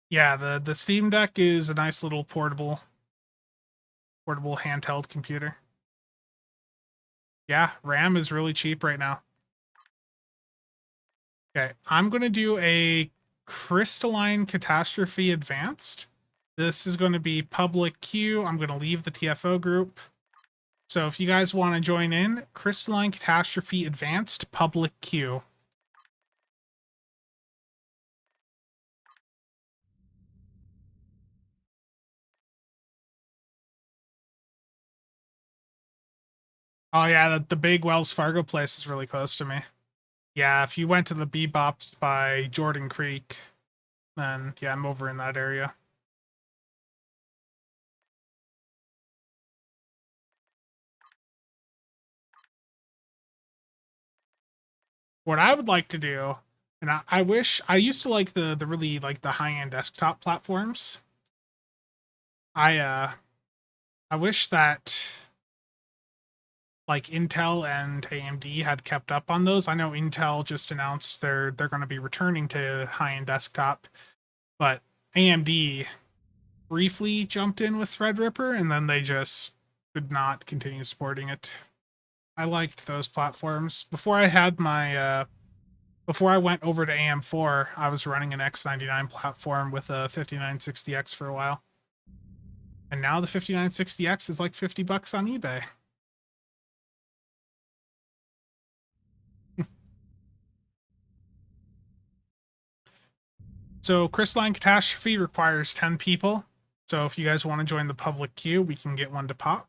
Yeah, the Steam Deck is a nice little portable handheld computer. Yeah, RAM is really cheap right now. Okay, I'm going to do a Crystalline Catastrophe Advanced. This is going to be public queue. I'm going to leave the TFO group. So if you guys want to join in, Crystalline Catastrophe Advanced public queue. Oh yeah, the big Wells Fargo place is really close to me. Yeah, if you went to the Bebops by Jordan Creek, then yeah, I'm over in that area. What I would like to do, and I wish I used to like the really like the high-end desktop platforms. I wish that like Intel and AMD had kept up on those. I know Intel just announced they're going to be returning to high-end desktop, but AMD briefly jumped in with Threadripper and then they just could not continue supporting it. I liked those platforms. Before I had my before I went over to AM4, I was running an X99 platform with a 5960X for a while. And now the 5960X is like $50 on eBay. So Crystalline Catastrophe requires 10 people. So if you guys want to join the public queue, we can get one to pop.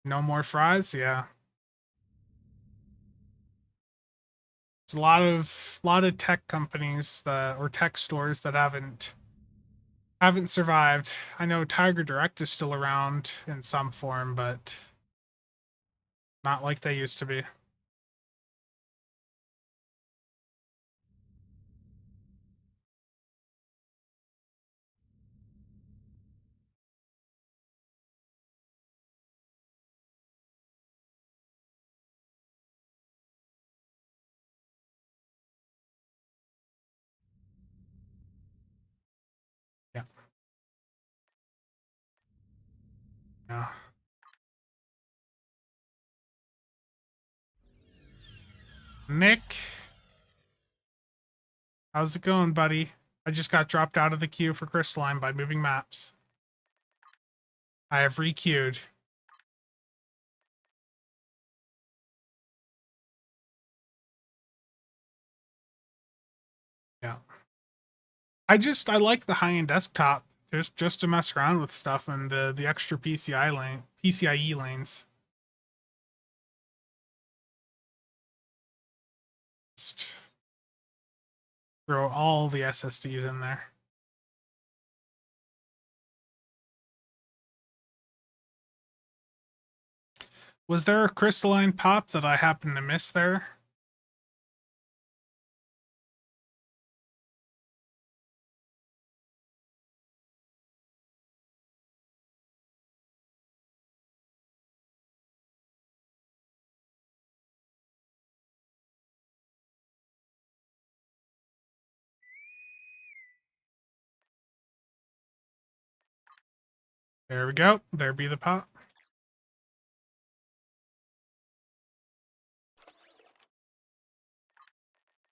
No more fries, yeah. There's a lot of tech companies that or tech stores that haven't survived. I know Tiger Direct is still around in some form, but not like they used to be. Yeah. Nick, how's it going, buddy? I just got dropped out of the queue for Crystalline by moving maps. I have re-queued. Yeah. I like the high-end desktop just to mess around with stuff and the extra PCIe lanes. Just throw all the SSDs in there. Was there a crystalline pop that I happened to miss there? There we go. There be the pop.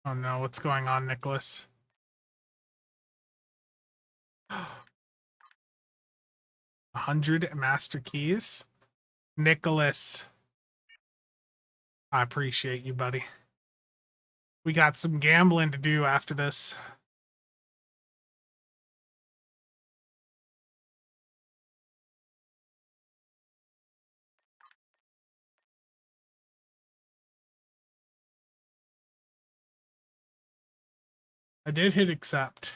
Oh no, what's going on, Nicholas? 100 master keys? Nicholas. I appreciate you, buddy. We got some gambling to do after this. I did hit accept.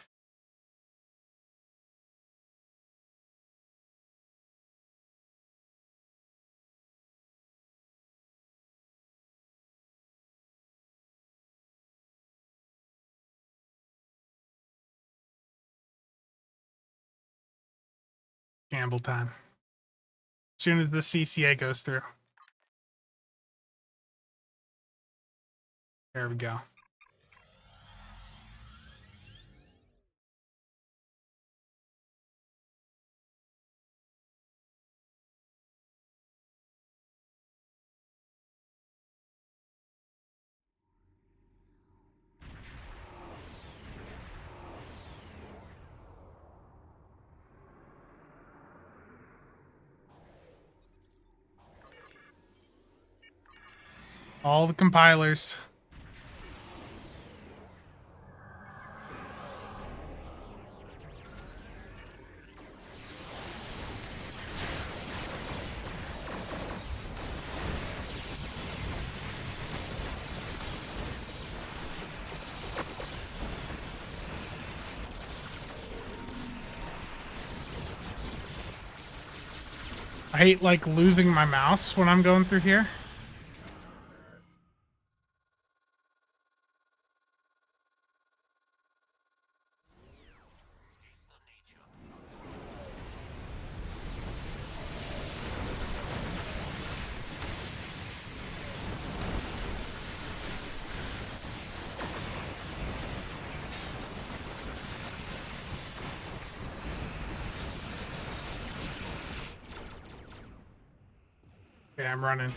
Gamble time. As soon as the CCA goes through. There we go. All the compilers. I hate like losing my mouse when I'm going through here. Okay, I'm running.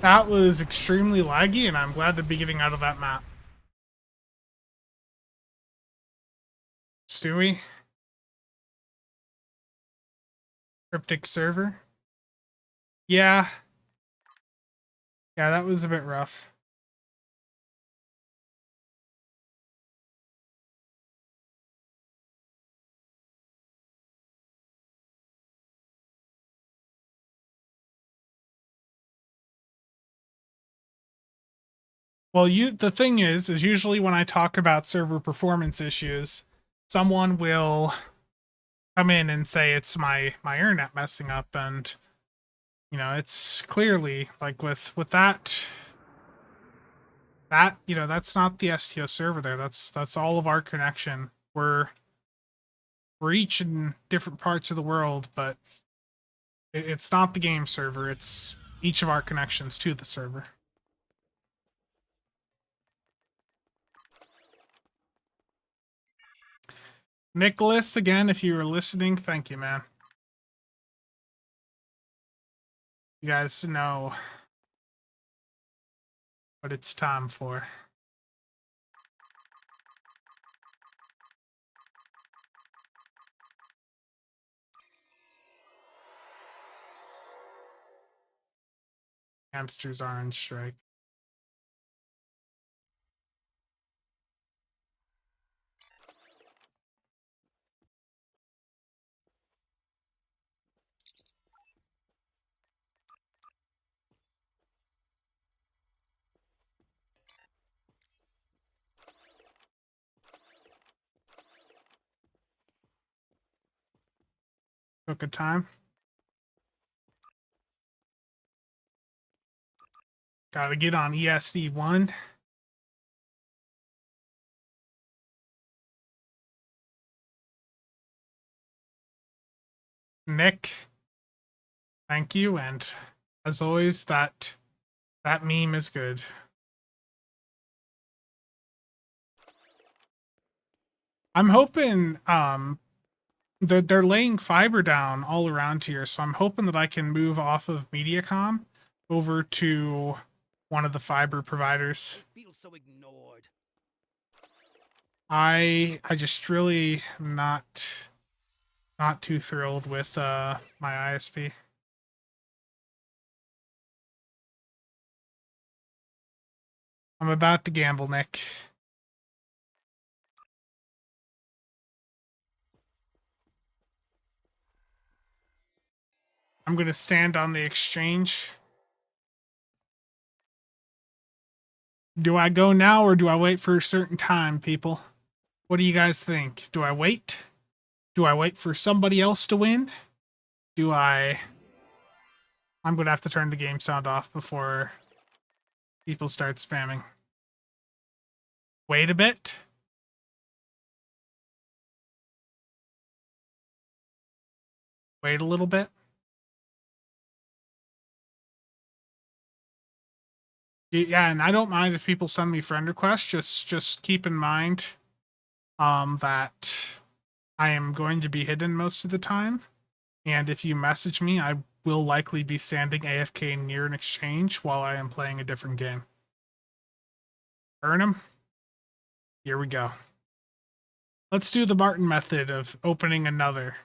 That was extremely laggy, and I'm glad to be getting out of that map. Stewie? Cryptic server? Yeah. Yeah, that was a bit rough. Well, the thing is usually when I talk about server performance issues, someone will come in and say it's my internet messing up, and you know, it's clearly like with that That, that's not the STO server there. That's all of our connection. We're each in different parts of the world, but it's not the game server. It's each of our connections to the server. Nicholas, again, if you were listening, thank you, man. You guys know what it's time for. Hamsters are on strike. Took a time. Gotta get on ESD1. Nick, thank you, and as always, that meme is good. I'm hoping they're laying fiber down all around here, so I'm hoping that I can move off of Mediacom over to one of the fiber providers. I feel so ignored. I just really am not too thrilled with my ISP. I'm about to gamble, Nick. I'm gonna stand on the exchange. Do I go now or do I wait for a certain time, people? What do you guys think? Do I wait? Do I wait for somebody else to win? I'm gonna have to turn the game sound off before people start spamming. Wait a bit. Wait a little bit. Yeah, and I don't mind if people send me friend requests. Just keep in mind that I am going to be hidden most of the time. And if you message me, I will likely be standing AFK near an exchange while I am playing a different game. Earn him. Here we go. Let's do the Martin method of opening another.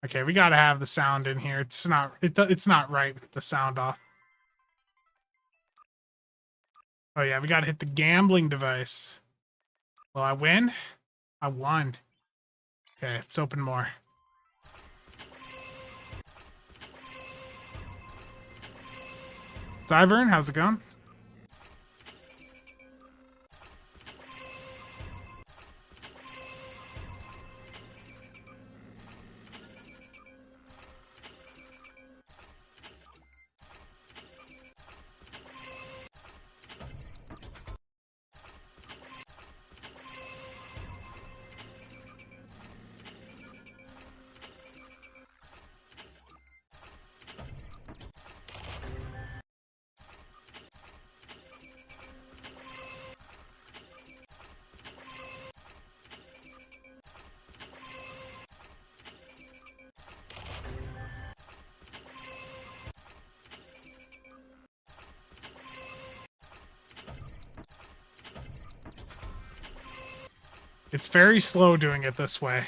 Okay, we gotta have the sound in here. It's not right with the sound off. Oh yeah, we gotta hit the gambling device. Will I win? I won. Okay, let's open more. Zyburn, how's it going? It's very slow doing it this way.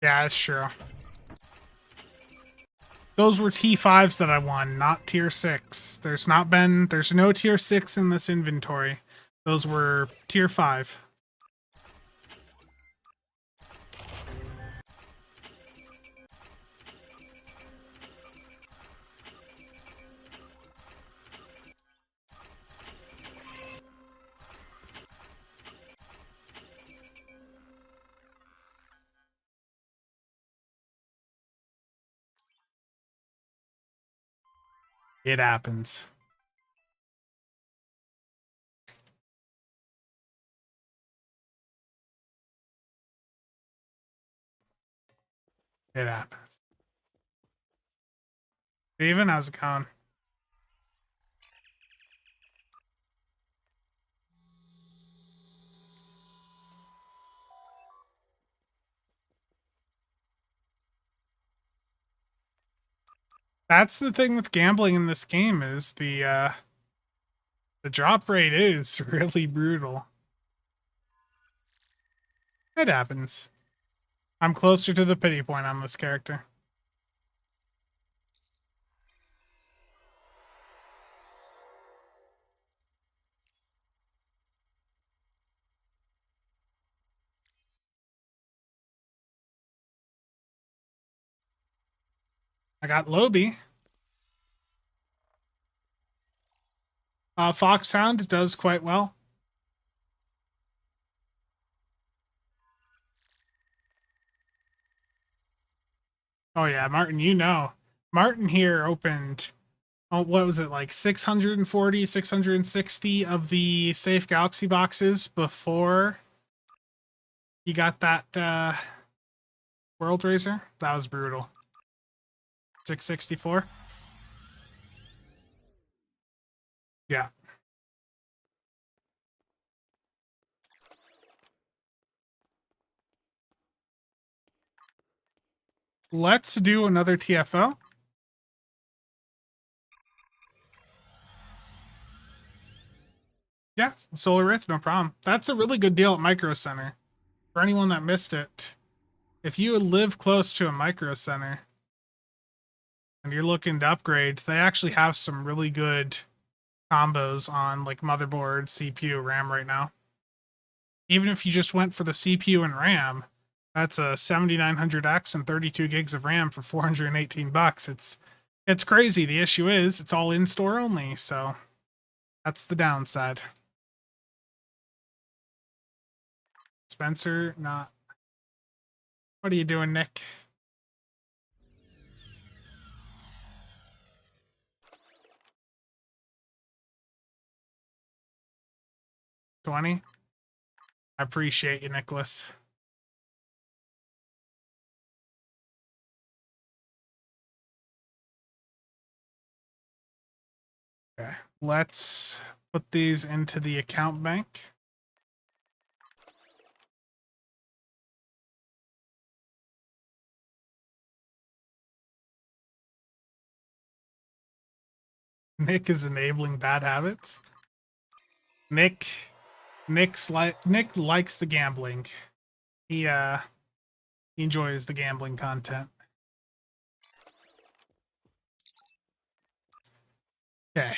Yeah, that's true. Those were T5s that I won, not tier 6. There's no tier 6 in this inventory. Those were tier 5. It happens. It happens. Steven, how's it going? That's the thing with gambling in this game is the drop rate is really brutal. It happens. I'm closer to the pity point on this character. I got Lobi. Foxhound does quite well. Oh yeah, Martin, you know. Martin here opened, oh, what was it, like 640, 660 of the Safe Galaxy boxes before you got that World Racer? That was brutal. 664? Yeah. Let's do another TFO. Yeah, Solar Rift, no problem. That's a really good deal at Micro Center. For anyone that missed it, if you live close to a Micro Center and you're looking to upgrade, they actually have some really good combos on like motherboard, CPU, RAM right now. Even if you just went for the CPU and RAM, that's a 7900X and 32 gigs of RAM for $418. It's crazy. The issue is it's all in store only, so that's the downside. Spencer, not. What are you doing, Nick? $20? I appreciate you, Nicholas. Okay, let's put these into the account bank. Nick is enabling bad habits. Nick likes the gambling. He enjoys the gambling content. Okay.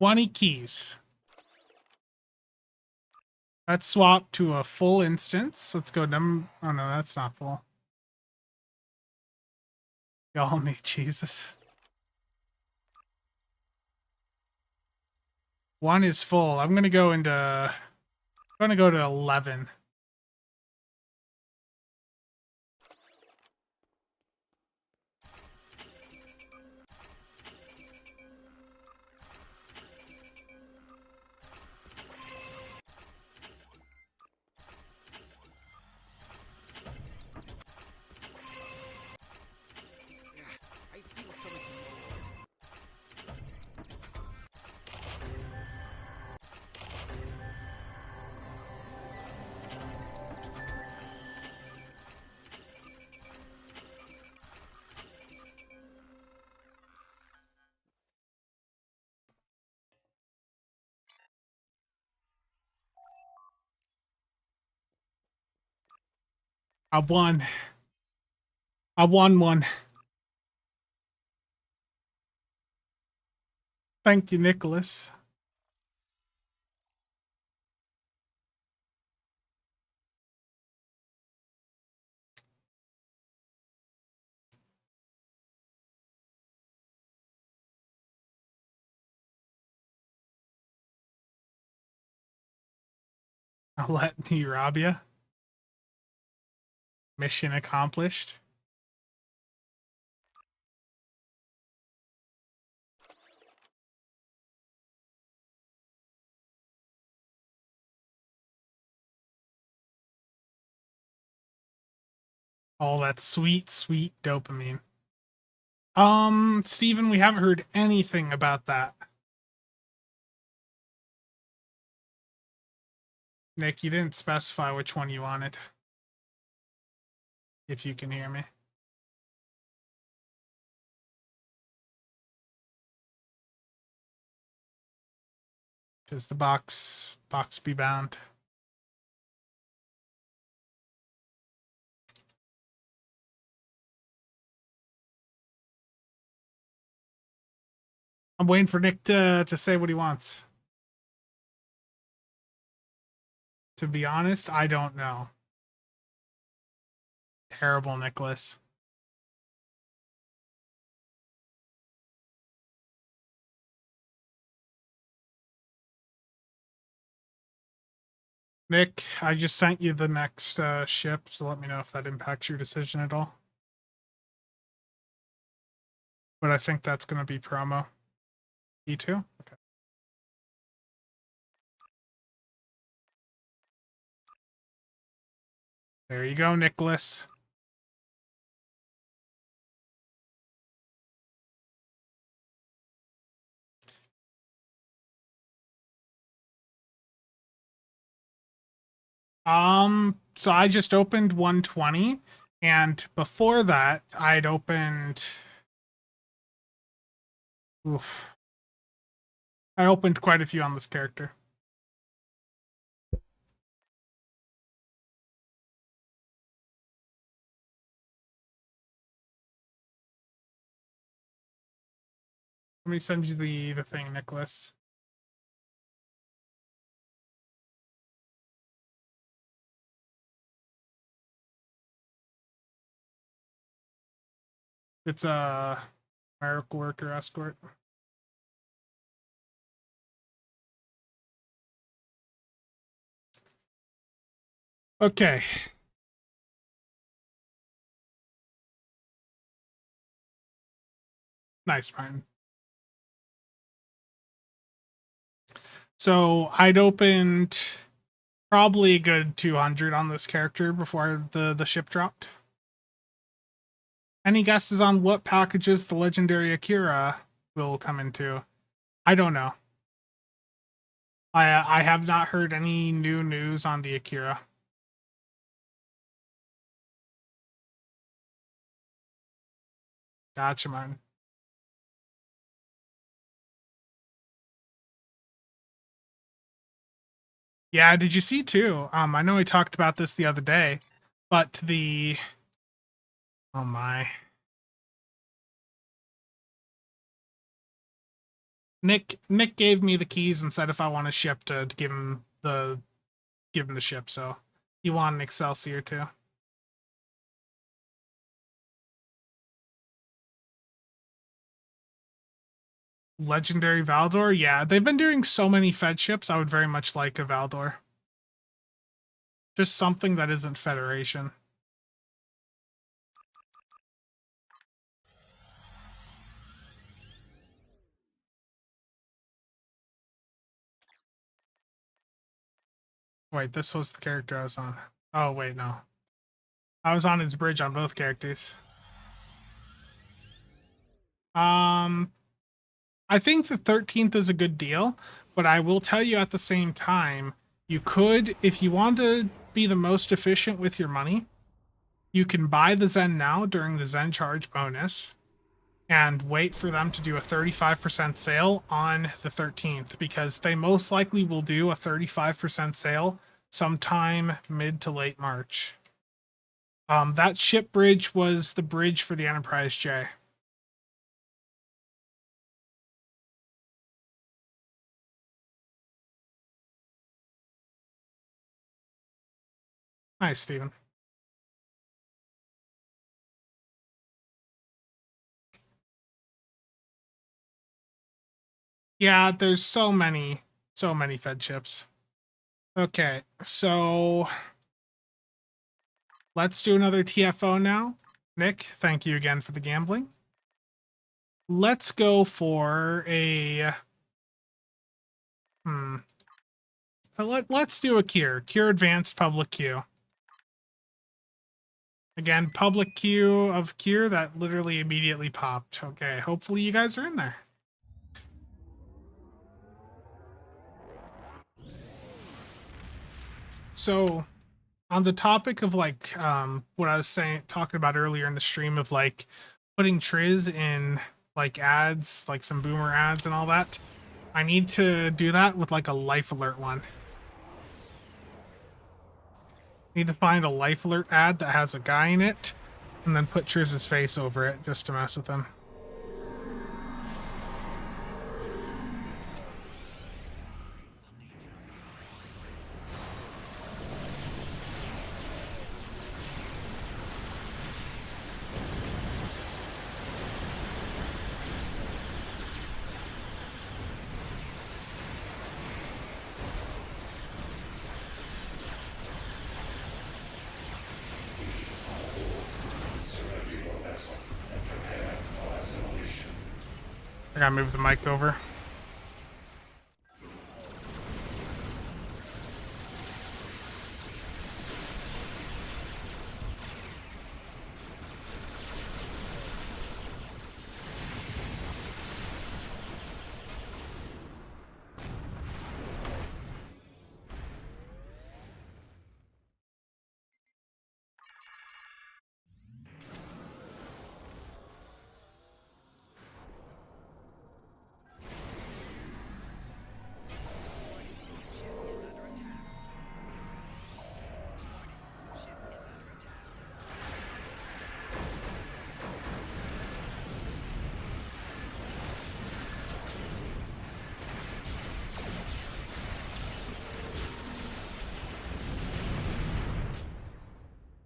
20 keys. Let's swap to a full instance. Let's go oh no, that's not full. Y'all need Jesus. One is full. I'm gonna go to 11. I feel so ignored. I won. I won one. Thank you, Nicholas. I'll let me rob you. Mission accomplished. All that sweet, sweet dopamine. Steven, we haven't heard anything about that. Nick, you didn't specify which one you wanted. If you can hear me. Because the box be bound. I'm waiting for Nick to say what he wants. To be honest, I don't know. Terrible, Nicholas. Nick, I just sent you the next ship, so let me know if that impacts your decision at all. But I think that's going to be promo. E2? Okay. There you go, Nicholas. So I just opened 120, and before that, I'd opened... Oof. I opened quite a few on this character. Let me send you the thing, Nicholas. It's a miracle worker escort. Okay. Nice, man. So I'd opened probably a good 200 on this character before the ship dropped. Any guesses on what packages the legendary Akira will come into? I don't know. I have not heard any new news on the Akira. Gotcha, man. Yeah, did you see too? I know we talked about this the other day, but the... Oh my. Nick gave me the keys and said if I want a ship to give him the ship, so he wanted an Excelsior too. Legendary Valdor? Yeah, they've been doing so many Fed ships, I would very much like a Valdor. Just something that isn't Federation. Wait, this was the character I was on. Oh, wait, no. I was on his bridge on both characters. I think the 13th is a good deal, but I will tell you at the same time, you could, if you want to be the most efficient with your money, you can buy the Zen now during the Zen charge bonus and wait for them to do a 35% sale on the 13th, because they most likely will do a 35% sale sometime mid to late March. That ship bridge was the bridge for the Enterprise J. Nice, Steven. Yeah, there's so many fed chips. Okay, so let's do another TFO now. Nick, thank you again for the gambling. Let's go for a let's do a cure advanced public queue. Again, public queue of cure that literally immediately popped. Okay, hopefully you guys are in there. So on the topic of like what I was talking about earlier in the stream of like putting Triz in like ads, like some boomer ads and all that, I need to do that with like a life alert one. Need to find a life alert ad that has a guy in it and then put Triz's face over it just to mess with him. I gotta move the mic over.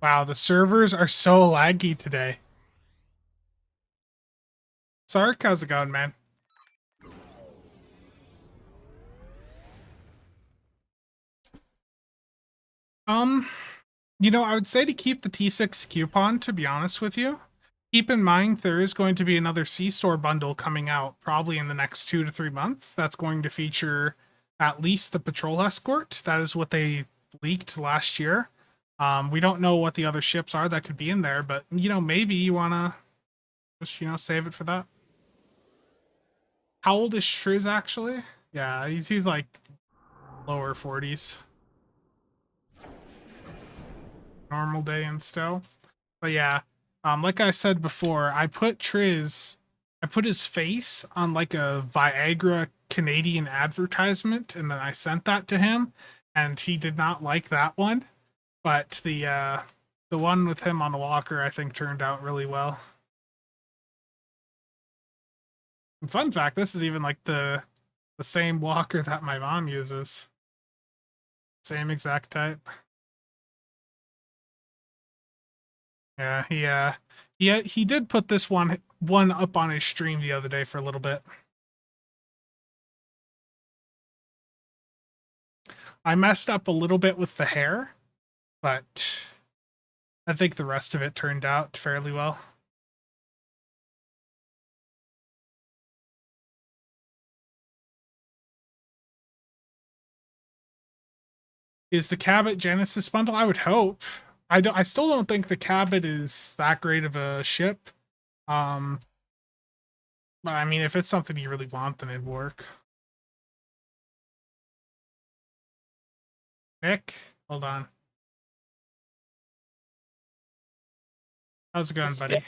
Wow, the servers are so laggy today. Sark, how's it going, man? You know, I would say to keep the T6 coupon, to be honest with you. Keep in mind there is going to be another C-Store bundle coming out probably in the next 2 to 3 months. That's going to feature at least the Patrol Escort. That is what they leaked last year. We don't know what the other ships are that could be in there, but, you know, maybe you want to just, you know, save it for that. How old is Shriz, actually? Yeah, he's like lower 40s. Normal day in Stowe. But yeah, like I said before, I put his face on like a Viagra Canadian advertisement, and then I sent that to him, and he did not like that one. But the one with him on the walker, I think, turned out really well. And fun fact, this is even like the same walker that my mom uses. Same exact type. Yeah, he did put this one up on his stream the other day for a little bit. I messed up a little bit with the hair, but I think the rest of it turned out fairly well. Is the Cabot Genesis bundle? I would hope. I still don't think the Cabot is that great of a ship. But I mean, if it's something you really want, then it'd work. Nick, hold on. How's it going, buddy?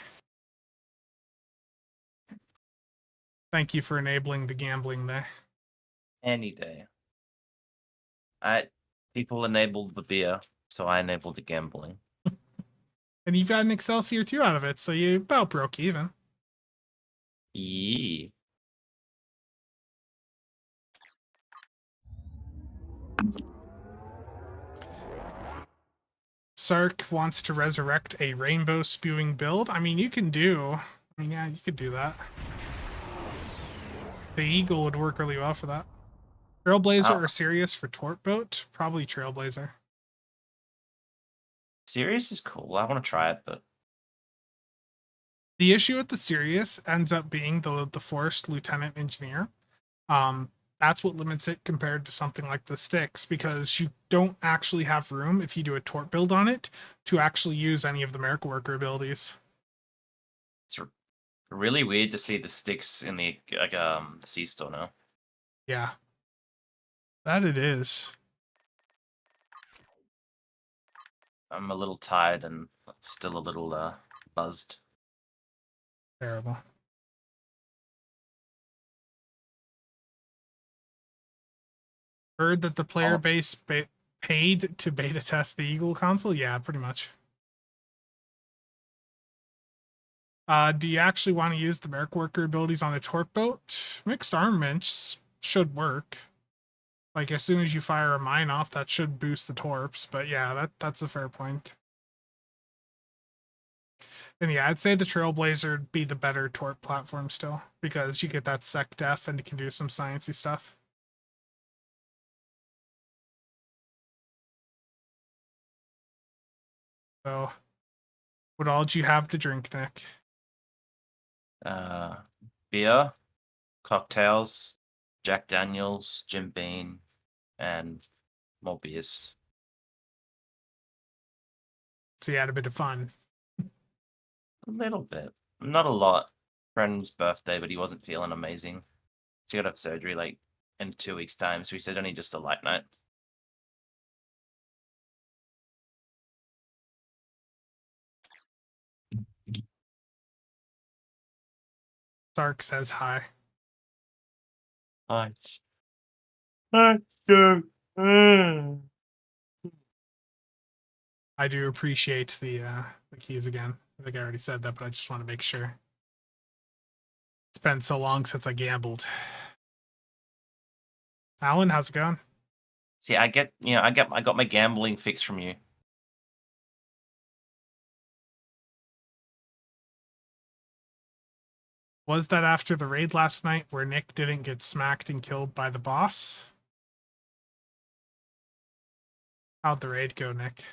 Thank you for enabling the gambling there. Any day. People enabled the beer, so I enabled the gambling. And you've got an Excelsior 2 out of it, so you about broke even. Yee. Sark wants to resurrect a rainbow spewing build. I mean, you can do. I mean, yeah, you could do that. The Eagle would work really well for that. Trailblazer Oh. or Sirius for Torp Boat? Probably Trailblazer. Sirius is cool. I want to try it, but The issue with the Sirius ends up being the Forest Lieutenant Engineer. That's what limits it compared to something like the Styx, because you don't actually have room if you do a Torp build on it to actually use any of the Miracle Worker abilities. it's really weird to see the sticks in the the sea store now. Yeah. That it is. I'm a little tired and still a little buzzed. Terrible. Heard that the player Oh. base paid to beta test the Eagle console? Yeah, pretty much. Do you actually want to use the Merc Worker abilities on a Torp boat? Mixed armaments should work. Like, as soon as you fire a mine off, that should boost the Torps. But yeah, that's a fair point. And yeah, I'd say the Trailblazer would be the better Torp platform still, because you get that sec def and you can do some sciencey stuff. So, what all do you have to drink, Nick? Beer, cocktails, Jack Daniels, Jim Beam, and more beers. So you had a bit of fun. A little bit, not a lot. Friend's birthday, but he wasn't feeling amazing. He's got to have surgery like in 2 weeks' time, so he said only just a light night. Sark says hi. Hi. Hi. I do appreciate the keys again. I think I already said that, but I just want to make sure. It's been so long since I gambled. Alan, how's it going? See, I got my gambling fix from you. Was that after the raid last night where Nick didn't get smacked and killed by the boss? How'd the raid go, Nick?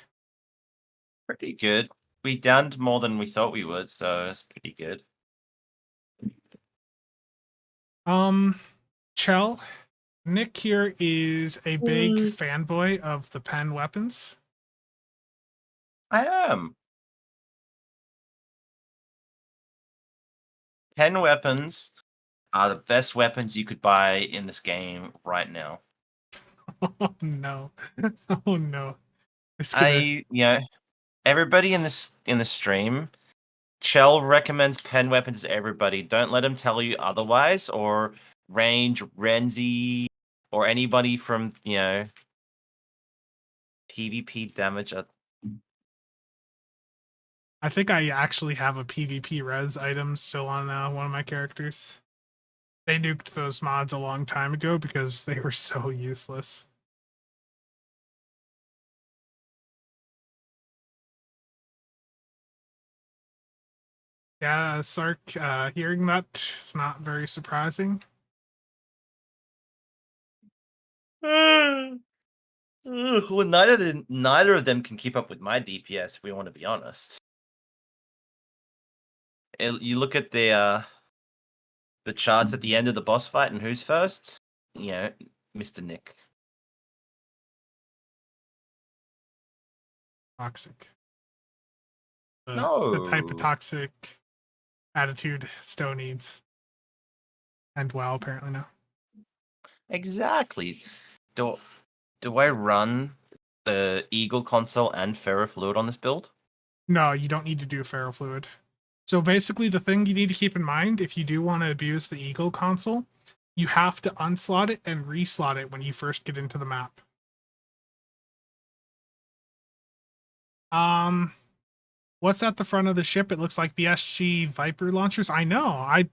Pretty good. We downed more than we thought we would, so it's pretty good. Chell, Nick here is a big fanboy of the pen weapons. I am. Pen weapons are the best weapons you could buy in this game right now. Oh no. Oh no. It's gonna... Everybody in the stream, Chell recommends pen weapons to everybody. Don't let him tell you otherwise, or Range, Renzi, or anybody from, PvP damage. I think I actually have a PvP res item still on one of my characters. They nuked those mods a long time ago because they were so useless. Yeah, Sark, hearing that is not very surprising. Well, neither of them can keep up with my DPS, if we want to be honest. You look at the charts at the end of the boss fight, and who's first? Mr. Nick. Toxic. No. The type of toxic attitude Stowe needs. And WoW apparently now. Exactly. Do I run the Eagle console and Ferrofluid on this build? No, you don't need to do ferrofluid. So basically, the thing you need to keep in mind if you do want to abuse the Eagle console, you have to unslot it and reslot it when you first get into the map. What's at the front of the ship? It looks like BSG Viper launchers. I know.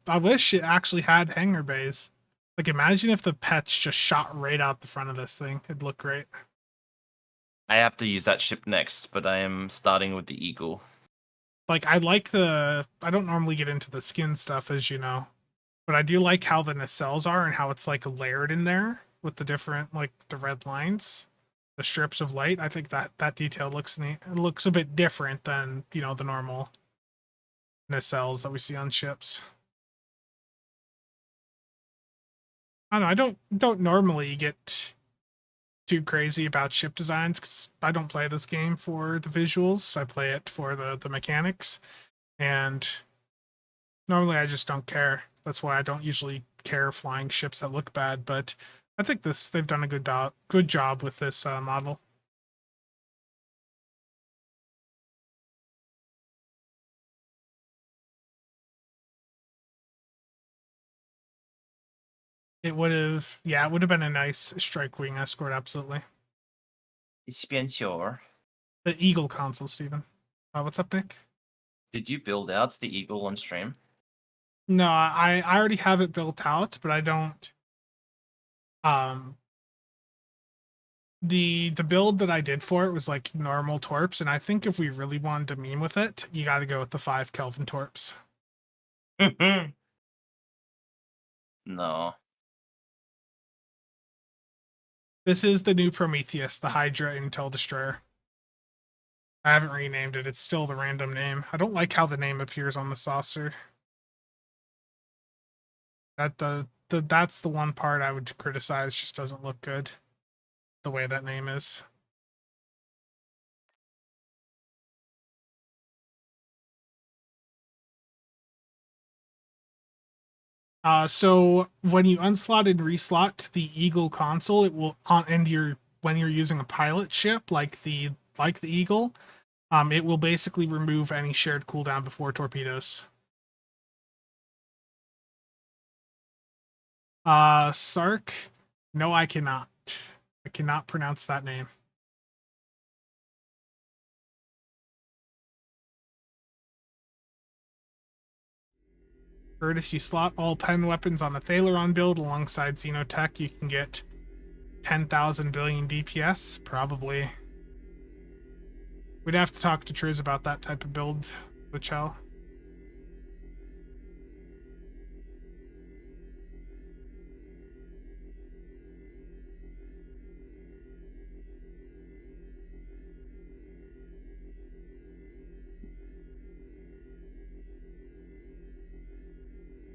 I wish it actually had hangar bays. Like, imagine if the pets just shot right out the front of this thing. It'd look great. I have to use that ship next, but I am starting with the Eagle. Like, I don't normally get into the skin stuff, as you know, but I do like how the nacelles are and how it's like layered in there with the different, like, the red lines, the strips of light. I think that detail looks neat. It looks a bit different than, you know, the normal nacelles that we see on ships. I don't know. I don't normally get too crazy about ship designs because I don't play this game for the visuals. I play it for the mechanics, and normally I just don't care. That's why I don't usually care flying ships that look bad. But I think they've done a good job with this model. It would have, yeah, it would have been a nice strike wing escort, absolutely. It's bien sure. The Eagle console, Steven. What's up, Nick? Did you build out the Eagle on stream? No, I already have it built out, but I don't. The build that I did for it was like normal torps, and I think if we really wanted to meme with it, you got to go with the 5 Kelvin torps. No. This is the new Prometheus, the Hydra Intel Destroyer. I haven't renamed it. It's still the random name. I don't like how the name appears on the saucer. That's the one part I would criticize. Just doesn't look good. The way that name is. So when you unslot and reslot the Eagle console, it will when you're using a pilot ship like the Eagle, it will basically remove any shared cooldown before torpedoes. Sark? No, I cannot. I cannot pronounce that name. Curtis, you slot all pen weapons on the Thaleron build alongside Xenotech, you can get 10,000 billion DPS? Probably. We'd have to talk to Triz about that type of build, Lichel.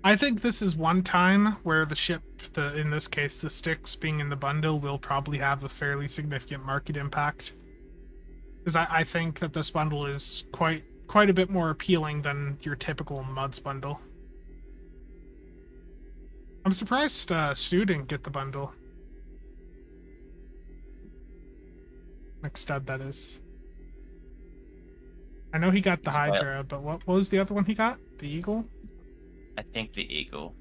I think this is one time where the ship, in this case, the sticks being in the bundle, will probably have a fairly significant market impact. Because I think that this bundle is quite a bit more appealing than your typical MUDs bundle. I'm surprised Stu didn't get the bundle. McStud, that is. I know he got the Hydra, but what was the other one he got? The Eagle? I think the Eagle.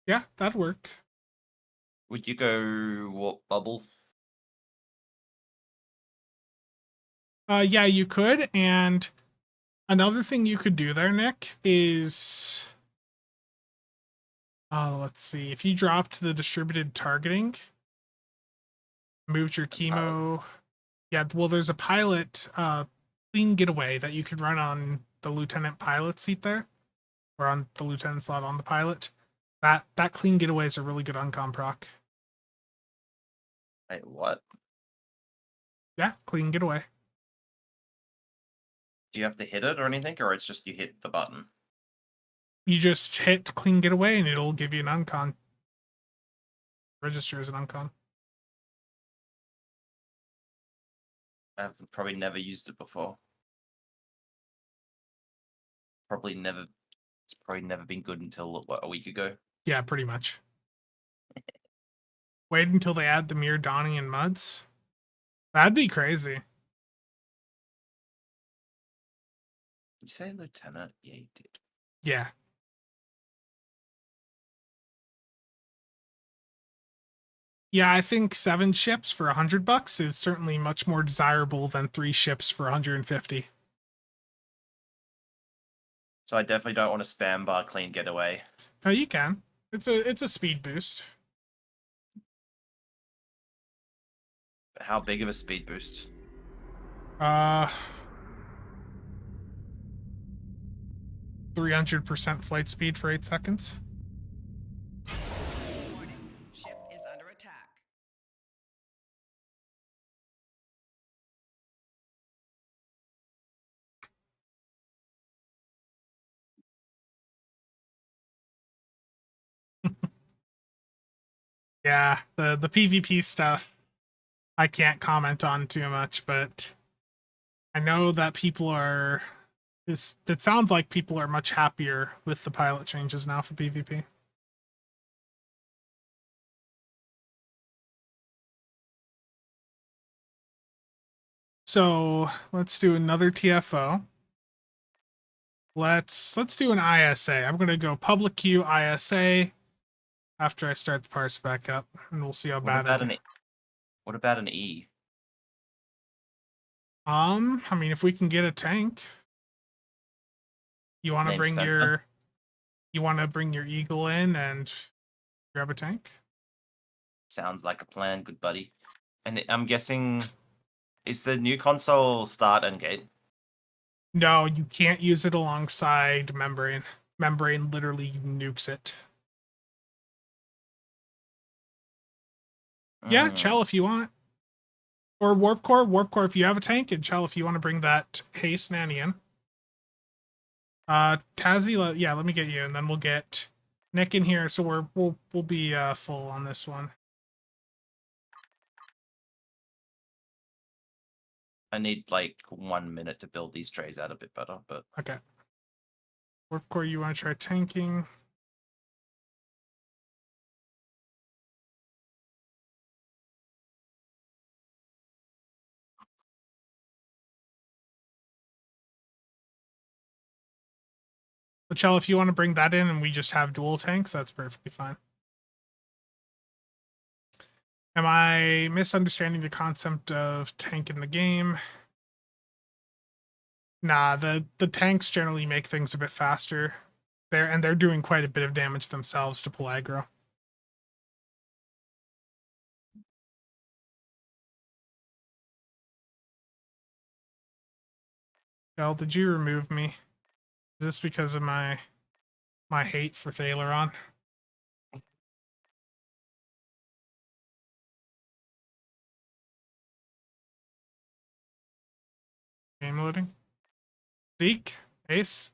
Yeah, that'd work. Would you go warp bubble? Yeah, you could. And another thing you could do there, Nick, is let's see. If you dropped the distributed targeting, moved your chemo. Yeah, well, there's a pilot clean getaway that you could run on the lieutenant pilot seat there, or on the lieutenant slot on the pilot. That clean getaway is a really good uncom proc. Wait, what? Yeah, clean getaway. Do you have to hit it or anything, or it's just you hit the button? You just hit clean getaway and it'll give you an uncon. Register as an uncon. I've probably never used it before. It's probably never been good until what, a week ago. Yeah, pretty much. Wait until they add the Mir Donnie and Muds. That'd be crazy. Did you say lieutenant? Yeah, you did. Yeah. Yeah, I think 7 ships for $100 is certainly much more desirable than 3 ships for 150. So I definitely don't want to spam bar clean getaway. Oh, you can. It's a speed boost. How big of a speed boost? Uh 300% flight speed for 8 seconds. Warning. Ship is under attack. Yeah, the PvP stuff I can't comment on too much, but I know that people are it sounds like people are much happier with the pilot changes now for PvP. So let's do another TFO. Let's do an ISA. I'm gonna go public queue ISA after I start the parse back up, and we'll see how What bad I about do. what about an E? I mean, if we can get a tank, you want to Name's bring first one. your eagle in and grab a tank. Sounds like a plan, good buddy. And I'm guessing, is the new console start and gate? No, you can't use it alongside membrane. Membrane literally nukes it. Yeah, Chell if you want. Or Warp Core. Warp Core if you have a tank, and Chell if you want to bring that haste nanny in. Tazzy, yeah, let me get you, and then we'll get Nick in here, so we'll be full on this one. I need like 1 minute to build these trays out a bit better, but Okay. Warp Core, you want to try tanking? But Chell, if you want to bring that in and we just have dual tanks, that's perfectly fine. Am I misunderstanding the concept of tank in the game? Nah, the tanks generally make things a bit faster. They're doing quite a bit of damage themselves to pull aggro. Bell, did you remove me? Is this because of my hate for Thaleron? Game loading? Zeke? Ace?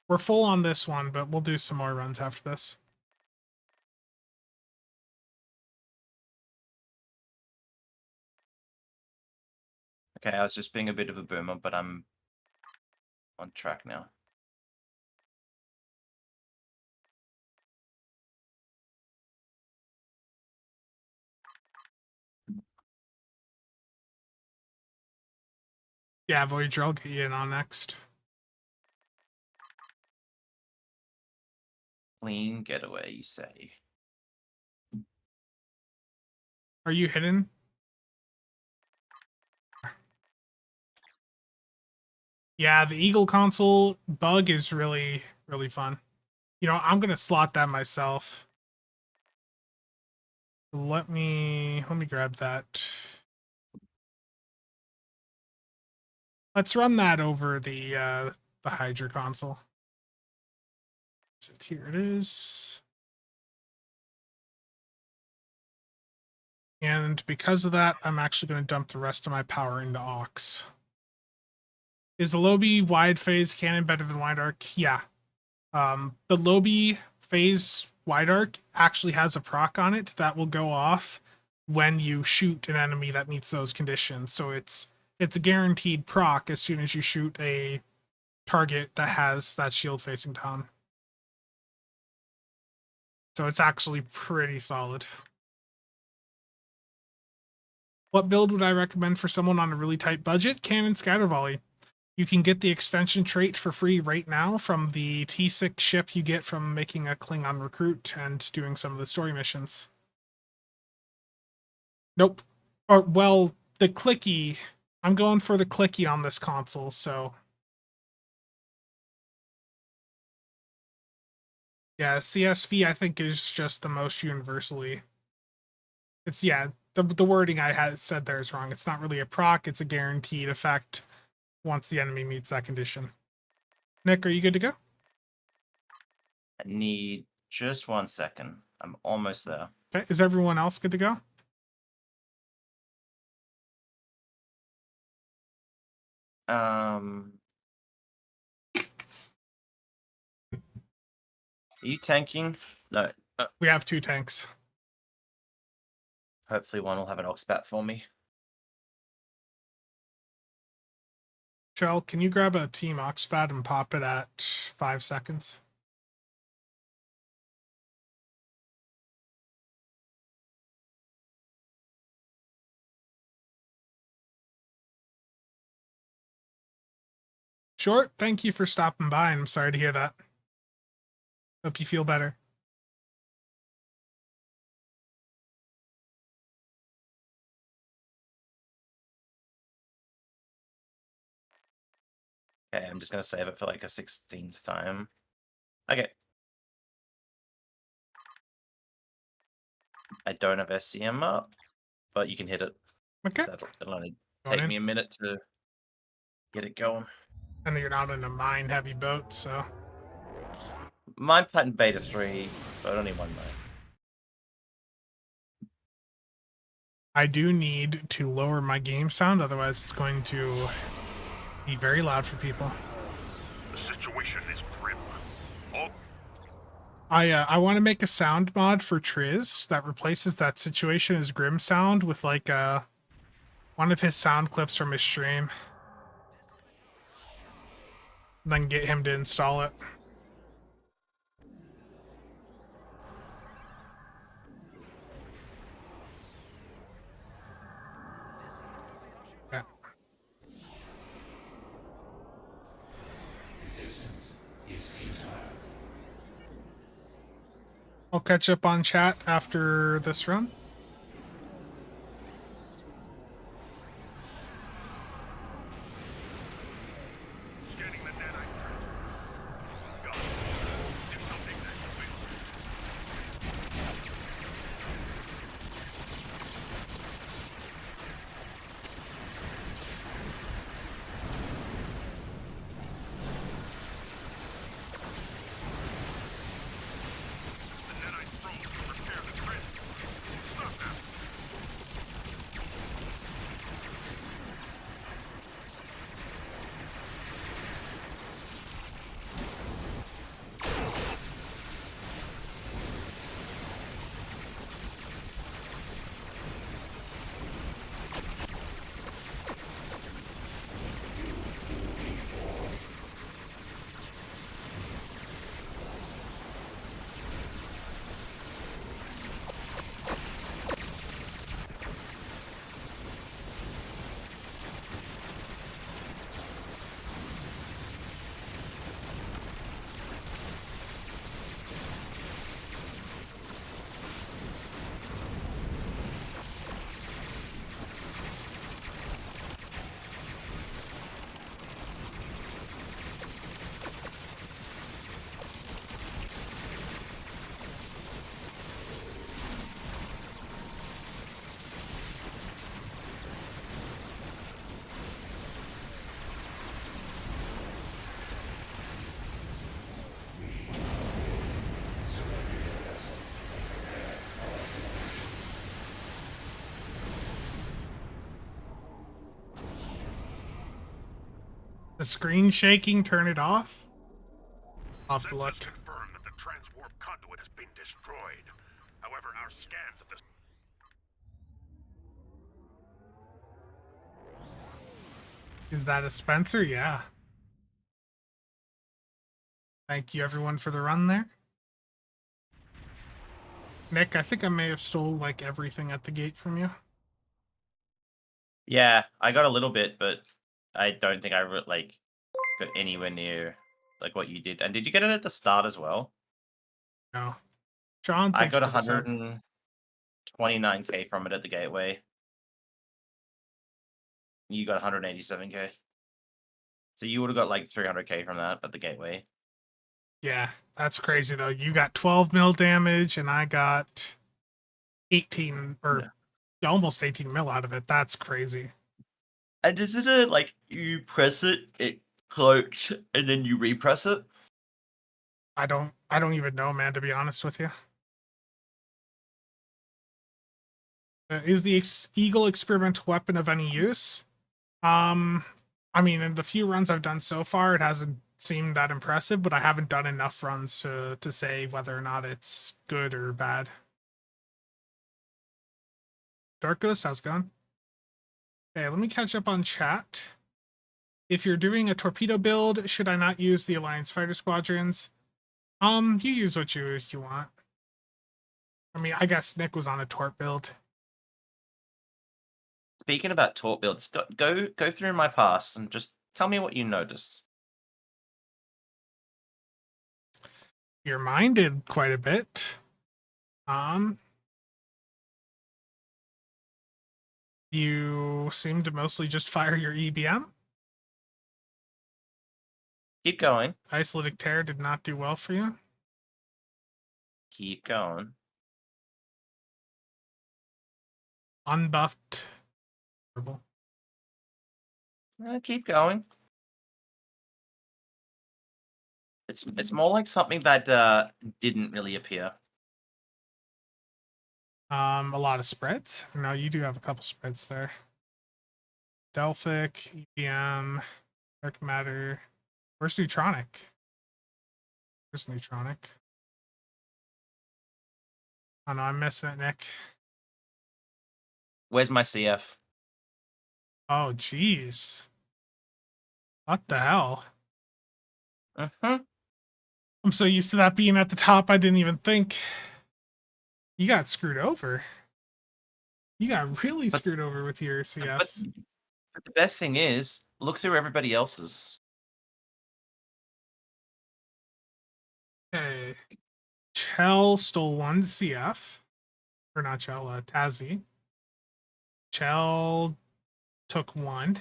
We're full on this one, but we'll do some more runs after this. okay, I was just being a bit of a boomer, but I'm on track now. Yeah, Voyager, I'll get you in on next. Clean getaway, you say? Are you hidden? Yeah, the Eagle console bug is really, really fun. You know, I'm gonna slot that myself. Let me grab that. Let's run that over the Hydra console. So here it is. And because of that, I'm actually going to dump the rest of my power into Aux. Is the Lobi wide phase cannon better than wide arc? Yeah. The Lobi phase wide arc actually has a proc on it that will go off when you shoot an enemy that meets those conditions. So it's a guaranteed proc as soon as you shoot a target that has that shield facing down. So it's actually pretty solid. What build would I recommend for someone on a really tight budget? Cannon Scatter Volley. You can get the extension trait for free right now from the T6 ship you get from making a Klingon recruit and doing some of the story missions. Nope. Or well, the clicky. I'm going for the clicky on this console, so yeah, CSV I think is just the most universally. It's yeah, the wording I had said there is wrong. It's not really a proc, it's a guaranteed effect once the enemy meets that condition. Nick, are you good to go? I need just 1 second. I'm almost there. Okay. Is everyone else good to go? Are you tanking? No. We have 2 tanks. Hopefully one will have an oxbat for me. Chell, can you grab a team Oxpad and pop it at 5 seconds? Short, thank you for stopping by. I'm sorry to hear that. Hope you feel better. Okay, I'm just gonna save it for like a 16th time. Okay. I don't have SCM up, but you can hit it. Okay. It'll only Going take in. me a minute to get it going. And you're not in a mine heavy boat, so Mine Platinum Beta 3, but only one though. I do need to lower my game sound, otherwise it's going to be very loud for people. The situation is grim. All I want to make a sound mod for Triz that replaces that situation as grim sound with like one of his sound clips from his stream. Then get him to install it. Yeah. I'll catch up on chat after this run. scanning the nanite transfer. Got it. Do something that you will. The nanite probe to repair the transfer. Stop now. The screen shaking, turn it off. I'll have to look. Sensors confirm that the transwarp conduit has been destroyed. However, our scans of the Is that a Spencer? Yeah. Thank you everyone for the run there. Nick, I think I may have stole like everything at the gate from you. Yeah, I got a little bit, but I don't think I like got anywhere near like what you did. And did you get it at the start as well? No. John, I thank you got for the sub. 129k from it at the gateway. You got 187k. So you would have got like 300k from that at the gateway. Yeah, that's crazy though. You got 12 mil damage, and I got 18 or almost 18 mil out of it. That's crazy. And is it a like you press it cloaks, and then you repress it? I don't even know, man, to be honest with you. Is the Eagle experimental weapon of any use? I mean, in the few runs I've done so far, it hasn't seemed that impressive, but I haven't done enough runs to say whether or not it's good or bad. Dark Ghost, how's it going? Okay, let me catch up on chat. If you're doing a torpedo build, should I not use the Alliance fighter squadrons? You use what you want. I mean, I guess Nick was on a torp build. Speaking about torp builds, go through my past and just tell me what you notice. Your mine did quite a bit. You seem to mostly just fire your EBM. Keep going. Isolatic Tear did not do well for you. Keep going. Unbuffed. Horrible. Keep going. It's more like something that didn't really appear. A lot of spreads. No, you do have a couple spreads there. Delphic, EBM, Dark Matter. Where's Neutronic? Where's Neutronic? Oh no, I'm missing it, Nick. Where's my CF? Oh, jeez. What the hell? Mm-hmm. I'm so used to that being at the top, I didn't even think. You got screwed over. You got really screwed over with your CFs. But the best thing is, look through everybody else's. Okay. Chell stole one CF. Or not Chell, Tazzy. Chell took one.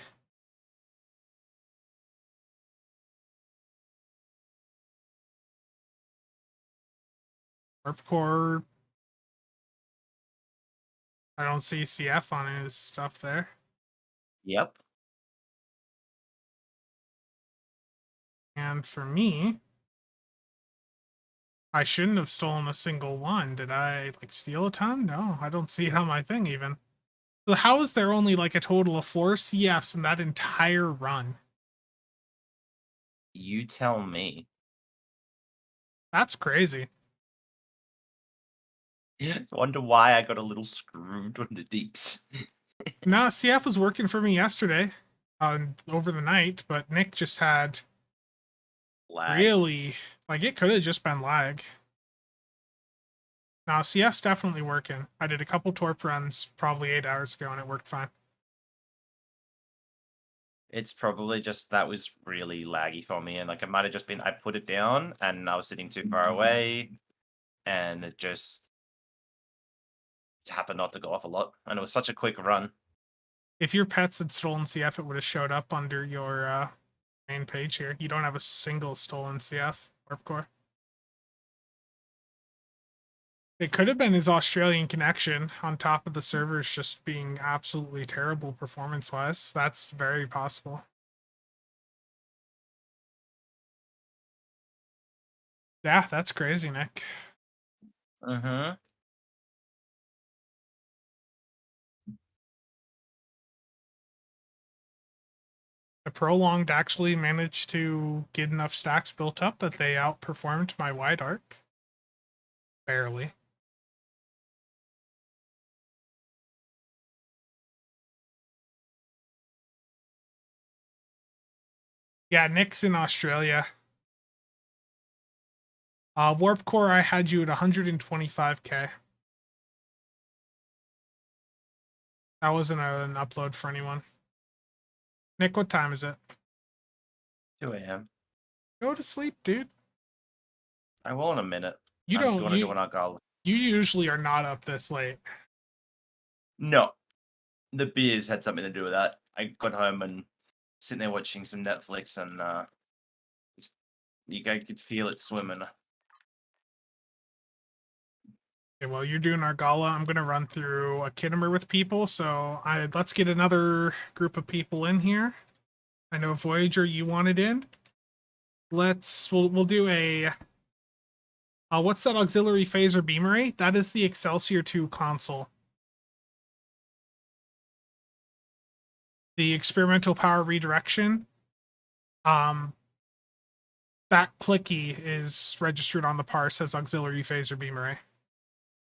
Warp Core. I don't see CF on his stuff there. Yep. And for me, I shouldn't have stolen a single one. Did I like steal a ton? No, I don't see it on my thing even. So how is there only like a total of 4 CFs in that entire run? You tell me. That's crazy. I wonder why I got a little screwed on the deeps. No, CF was working for me yesterday, over the night, but Nick just had Lag. really, like, it could have just been lag. Now, CF's definitely working. I did a couple torp runs probably 8 hours ago, and it worked fine. It's probably just that was really laggy for me, and like it might have just been I put it down and I was sitting too far away, and it just happened not to go off a lot, and it was such a quick run. If your pets had stolen CF, it would have showed up under your main page here. You don't have a single stolen CF, Warp Core. It could have been his Australian connection on top of the servers just being absolutely terrible performance-wise. That's very possible. Yeah, that's crazy, Nick. Mm-hmm. The Prolonged actually managed to get enough stacks built up that they outperformed my Wide Arc. Barely. Yeah, Nick's in Australia. Warp Core, I had you at 125k. That wasn't an upload for anyone. Nick, what time is it? 2 a.m. Go to sleep, dude. I will in a minute. You I'm don't. gonna do an alcohol. You usually are not up this late. No. The beers had something to do with that. I got home and sitting there watching some Netflix, and I could feel it swimming. Okay, while you're doing Argala, I'm gonna run through a Kittimer with people. So let's get another group of people in here. I know Voyager, you wanted in. We'll do a. What's that auxiliary phaser beam array? That is the Excelsior 2 console. The experimental power redirection. That clicky is registered on the parse as auxiliary phaser beam array.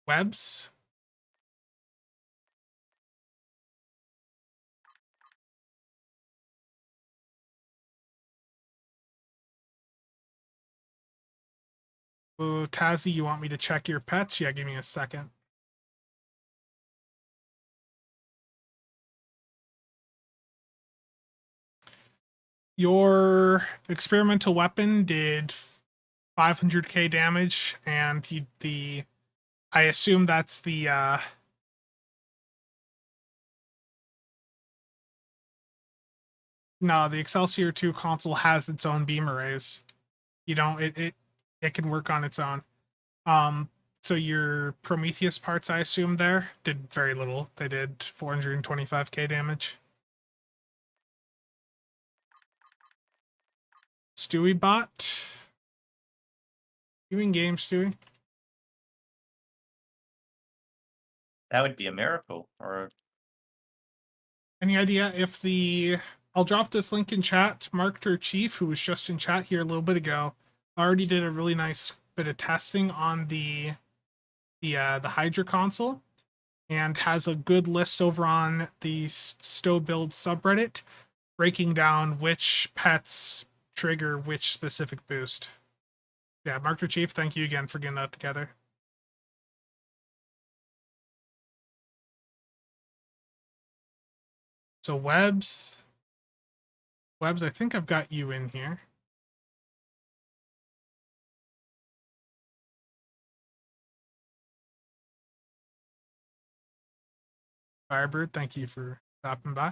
Webs. Oh, Tazzy, you want me to check your pets? Yeah, give me a second. Your experimental weapon did 500k damage, and I assume that's the no, the Excelsior 2 console has its own beam arrays. You don't it can work on its own. So your Prometheus parts, I assume, there did very little. They did 425k damage. Stewie bot. You in game, Stewie? That would be a miracle. Or Any idea if the... I'll drop this link in chat. Marketer Chief, who was just in chat here a little bit ago, already did a really nice bit of testing on the Hydra console, and has a good list over on the Stow Build subreddit, breaking down which pets trigger which specific boost. Yeah, Marketer Chief, thank you again for getting that together. So Webs, I think I've got you in here. Firebird, thank you for stopping by.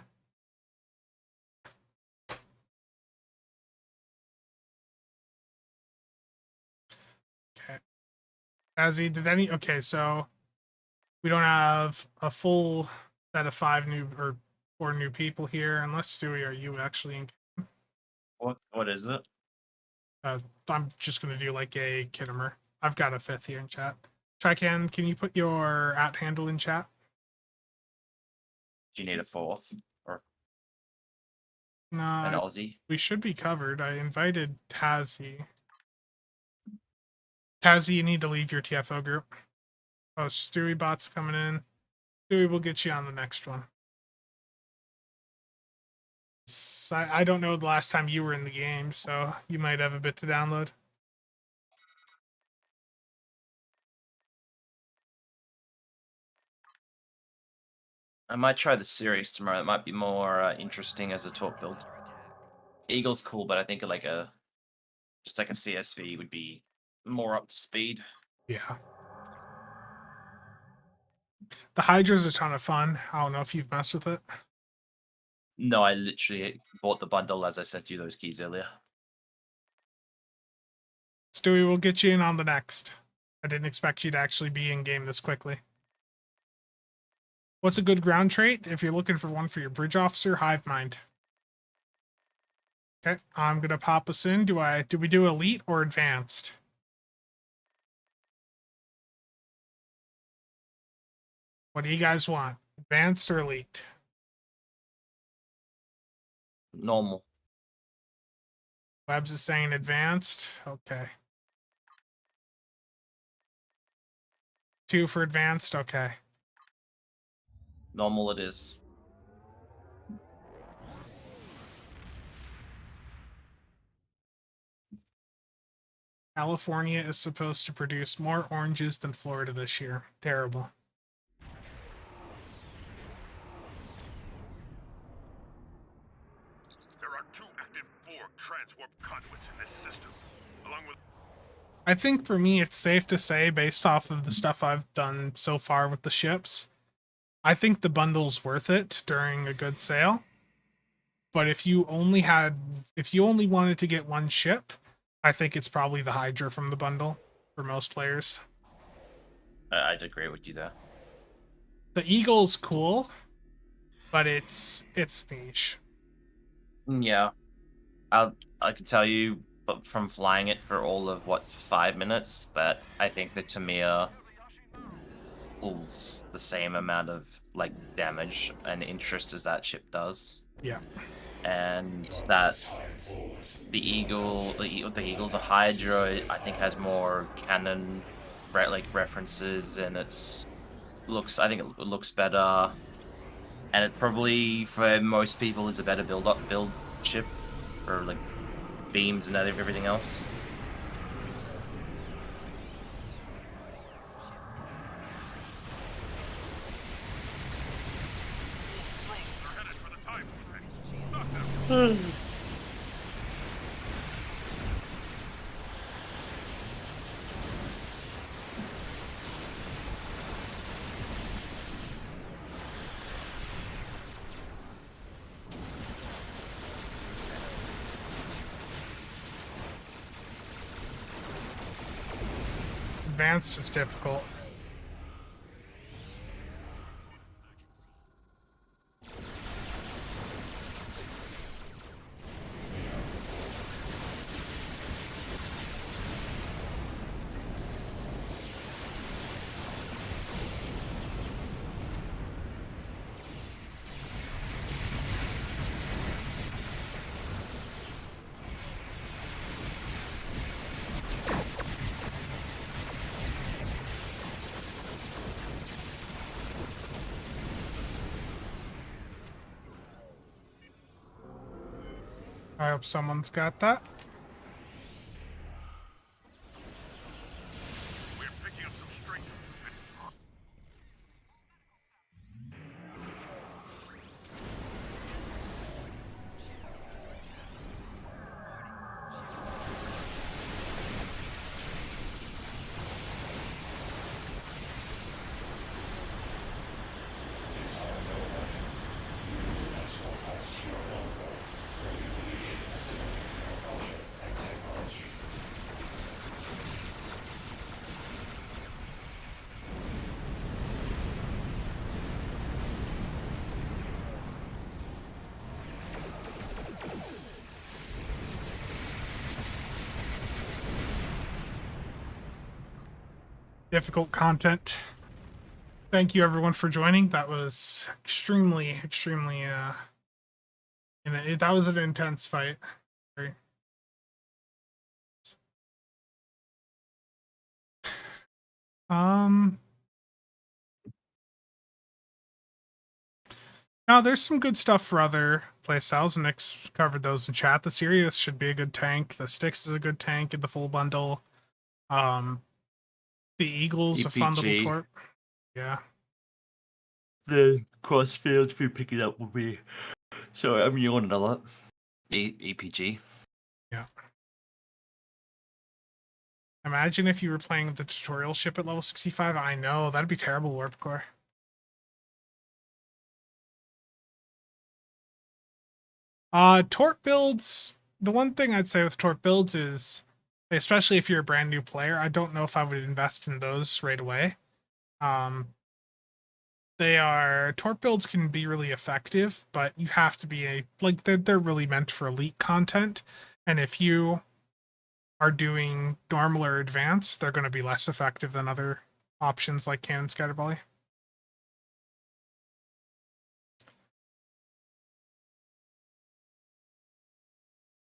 Okay. Azzy, did any... Okay, so we don't have a full set of 4 new people here, unless Stewie, are you actually in? what is it? I'm just gonna do like a Kittimer. I've got a 5th here in chat. Trican, can you put your @ handle in chat? Do you need a 4th or an No, Aussie? we should be covered. I invited Tazzy. Tazzy, you need to leave your TFO group. Oh, Stewie bot's coming in. Stewie, we'll get you on the next one. I don't know the last time you were in the game, so you might have a bit to download. I might try the series tomorrow. It might be more interesting as a talk build. Under attack. Eagle's cool, but I think just like a CSV would be more up to speed. Yeah. The Hydra's a ton of fun. I don't know if you've messed with it. No, I literally bought the bundle as I sent you those keys earlier. Stewie, we'll get you in on the next. I didn't expect you to actually be in game this quickly. What's a good ground trait? If you're looking for one for your bridge officer, Hive Mind. Okay, I'm gonna pop us in. Do we do elite or advanced? What do you guys want? Advanced or elite? Normal. Webs is saying advanced. Okay. 2 for advanced. Okay. Normal it is. California is supposed to produce more oranges than Florida this year. Terrible. There are 2 active Borg transwarp conduits in this system, along with... I think for me, it's safe to say, based off of the stuff I've done so far with the ships, I think the bundle's worth it during a good sale. But if you only wanted to get one ship, I think it's probably the Hydra from the bundle for most players. I'd agree with you there. The Eagle's cool, but it's niche. Yeah, I can tell you, but from flying it for all of 5 minutes, that I think the Tamir pulls the same amount of like damage and interest as that ship does. Yeah. And that the Hydra, I think has more canon references, and I think it looks better, and it probably for most people is a better build ship for like beams and everything else. They're headed for the time already. Knock them. Advanced is difficult. I hope someone's got that. We're picking up some strength. Difficult content. Thank you everyone for joining. That was extremely that was an intense fight. Very. Now there's some good stuff for other playstyles, and Nick's covered those in chat. The Sirius should be a good tank. The Styx is a good tank in the full bundle. The Eagle's a fun little EPG. torp. Yeah. The crossfield for picking up will be. Sorry, I'm yawning a lot. EPG. Yeah. Imagine if you were playing the tutorial ship at level 65. I know, that'd be terrible, Warp Core. Torp builds, the one thing I'd say with Torp builds is, especially if you're a brand new player, I don't know if I would invest in those right away. Torp builds can be really effective, but you have to be they're really meant for elite content. And if you are doing normal or advanced, they're going to be less effective than other options like Cannon Scatter Volley.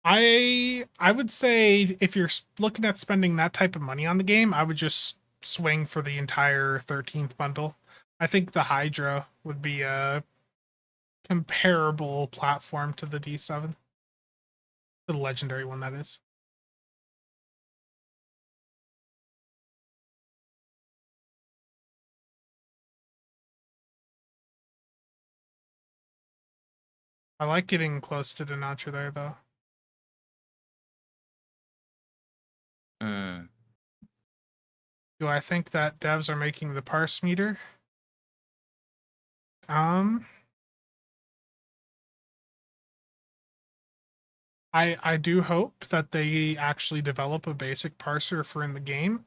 I would say if you're looking at spending that type of money on the game, I would just swing for the entire 13th bundle. I think the Hydra would be a comparable platform to the D7. The legendary one, that is. I like getting close to Denature there, though. Do I think that devs are making the parse meter? I do hope that they actually develop a basic parser for in the game.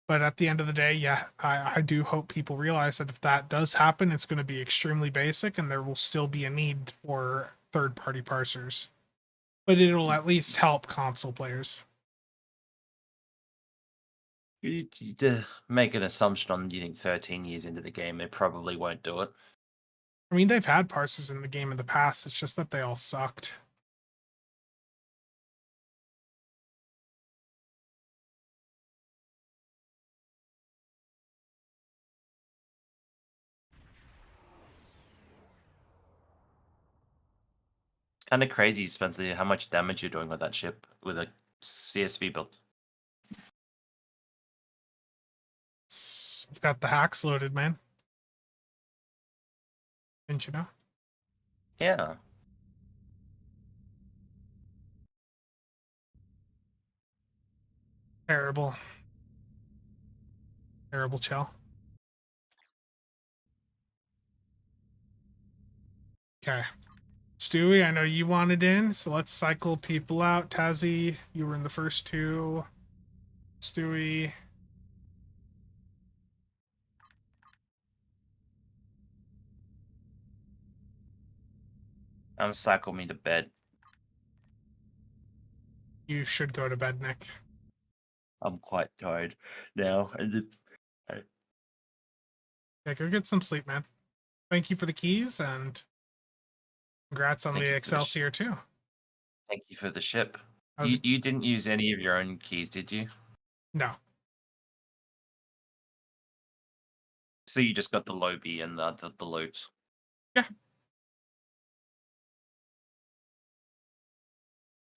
But at the end of the day, yeah, I do hope people realize that if that does happen, it's going to be extremely basic and there will still be a need for third-party parsers. But it'll at least help console players. To make an assumption on you think 13 years into the game, they probably won't do it. I mean, they've had parsers in the game in the past. It's just that they all sucked. It's kind of crazy, Spencer, how much damage you're doing with that ship with a CSV build. I've got the hacks loaded, man. Didn't you know? Yeah. Terrible. Terrible chill. Okay. Stewie, I know you wanted in, so let's cycle people out. Tazzy, you were in the first two. Stewie. Cycle me to bed. You should go to bed, Nick. I'm quite tired now. Yeah, go get some sleep, man. Thank you for the keys, and congrats on Thank the you for the Excelsior, too. Thank you for the ship. That was- You didn't use any of your own keys, did you? No. So you just got the lobby and the loot. Yeah.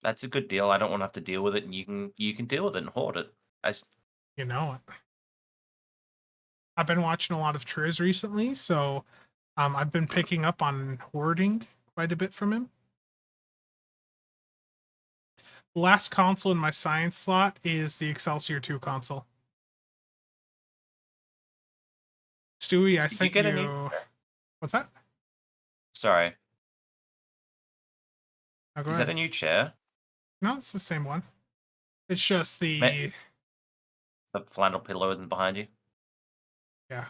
That's a good deal. I don't want to have to deal with it, and you can deal with it and hoard it. As You know it. I've been watching a lot of Triz recently, so I've been picking up on hoarding quite a bit from him. The last console in my science slot is the Excelsior 2 console. Stewie, I Did you sent get a you... new- What's that? Sorry, Oh, go is ahead. that a new chair? No, it's the same one. It's just the... The flannel pillow isn't behind you. Yeah.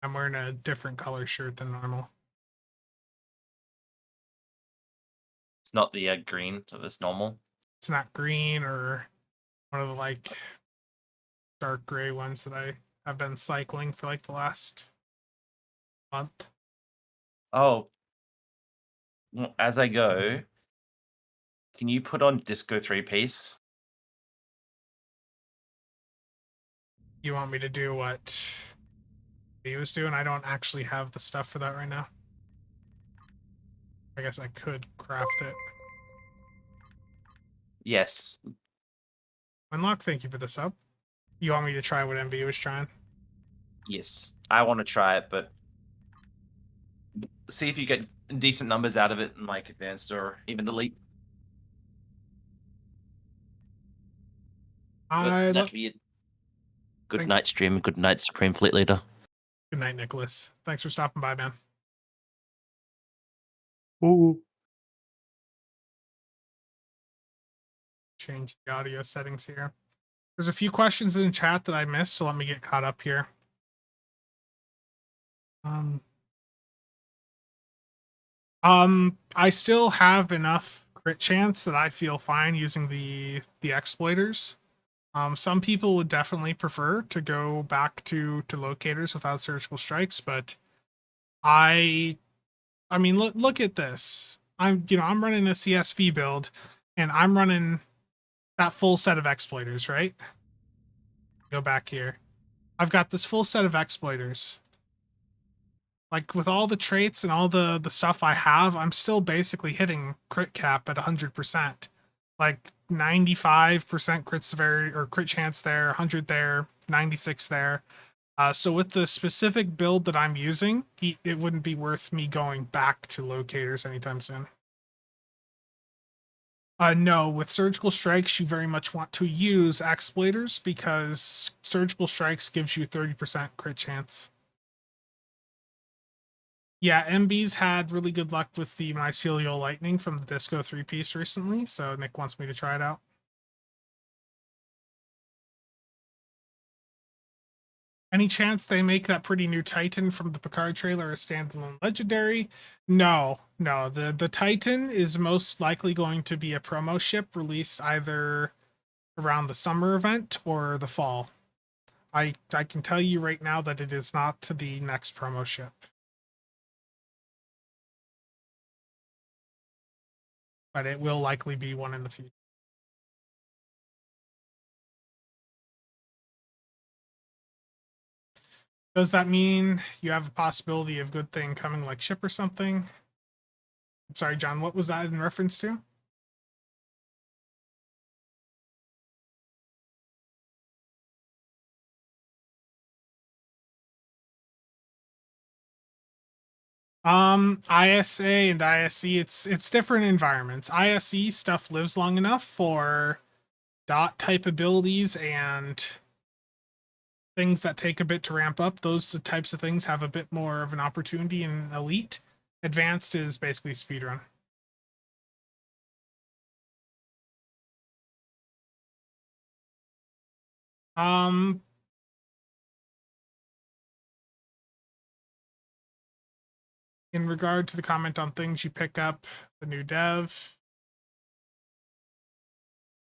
I'm wearing a different color shirt than normal. It's not the green. So it's normal. It's not green or one of the, like, dark gray ones that I have been cycling for, like, the last month. Oh, as I go, can you put on Disco 3-piece? You want me to do what he was doing? I don't actually have the stuff for that right now. I guess I could craft it. Yes. Unlock, thank you for the sub. You want me to try what MB was trying? Yes. I want to try it, but see if you get decent numbers out of it in like advanced or even elite. That'd be it. Good night, stream. Good night, Supreme Fleet Leader. Good night, Nicholas. Thanks for stopping by, man. Ooh. Change the audio settings here. There's a few questions in chat that I missed, so let me get caught up here. I still have enough crit chance that I feel fine using the exploiters. Some people would definitely prefer to go back to locators without surgical strikes, but I mean, look at this. I'm running a CSV build, and I'm running that full set of exploiters, right? Go back here. I've got this full set of exploiters. Like, with all the traits and all the stuff I have, I'm still basically hitting crit cap at 100%. Like, 95% crit severity or crit chance there, 100 there, 96 there. So with the specific build that I'm using, it wouldn't be worth me going back to locators anytime soon. No, with surgical strikes, you very much want to use exploiters because surgical strikes gives you 30% crit chance. Yeah, MB's had really good luck with the Mycelial Lightning from the Disco 3-piece recently, so Nick wants me to try it out. Any chance they make that pretty new Titan from the Picard trailer a standalone legendary? No. The Titan is most likely going to be a promo ship released either around the summer event or the fall. I can tell you right now that it is not the next promo ship. But it will likely be one in the future. Does that mean you have a possibility of good thing coming like ship or something? I'm sorry, John, what was that in reference to? ISA and ISC, it's different environments. ISC stuff lives long enough for dot type abilities and things that take a bit to ramp up. Those types of things have a bit more of an opportunity in Elite. Advanced is basically speedrun. In regard to the comment on things you pick up, the new dev.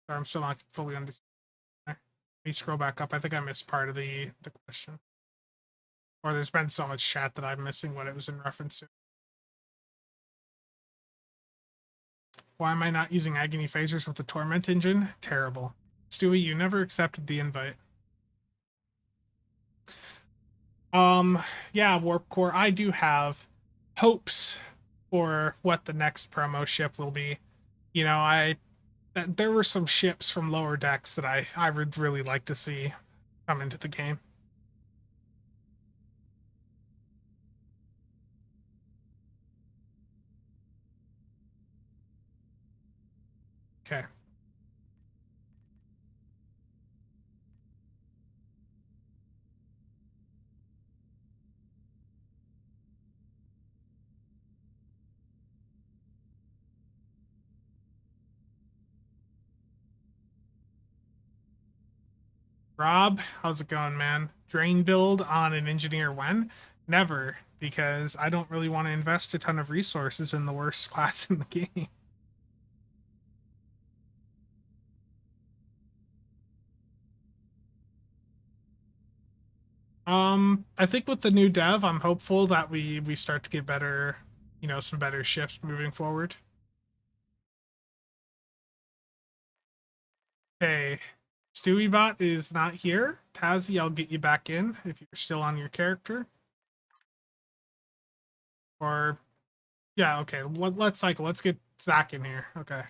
Sorry, I'm still not fully understanding. Let me scroll back up. I think I missed part of the question. Or there's been so much chat that I'm missing what it was in reference to. Why am I not using Agony Phasers with the Torment engine? Terrible. Stewie, you never accepted the invite. Yeah, Warp Core, I do have hopes for what the next promo ship will be. You know, there were some ships from lower decks that I would really like to see come into the game. Okay. Rob, how's it going, man? Drain build on an engineer when? Never, because I don't really want to invest a ton of resources in the worst class in the game. I think with the new dev, I'm hopeful that we start to get better, some better ships moving forward. Okay, StewieBot is not here. Tazzy, I'll get you back in if you're still on your character. Or, yeah, okay, let's cycle. Let's get Zach in here. Okay.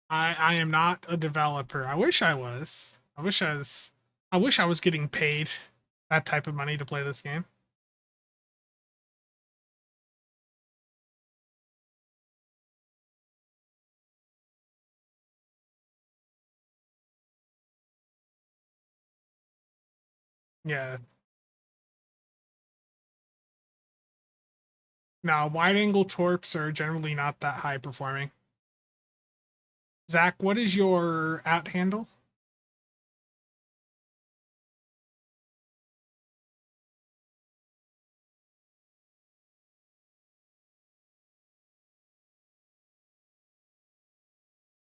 I am not a developer. I wish I was. I wish I was getting paid that type of money to play this game. Yeah. Now, wide angle torps are generally not that high performing. Zach, what is your at handle?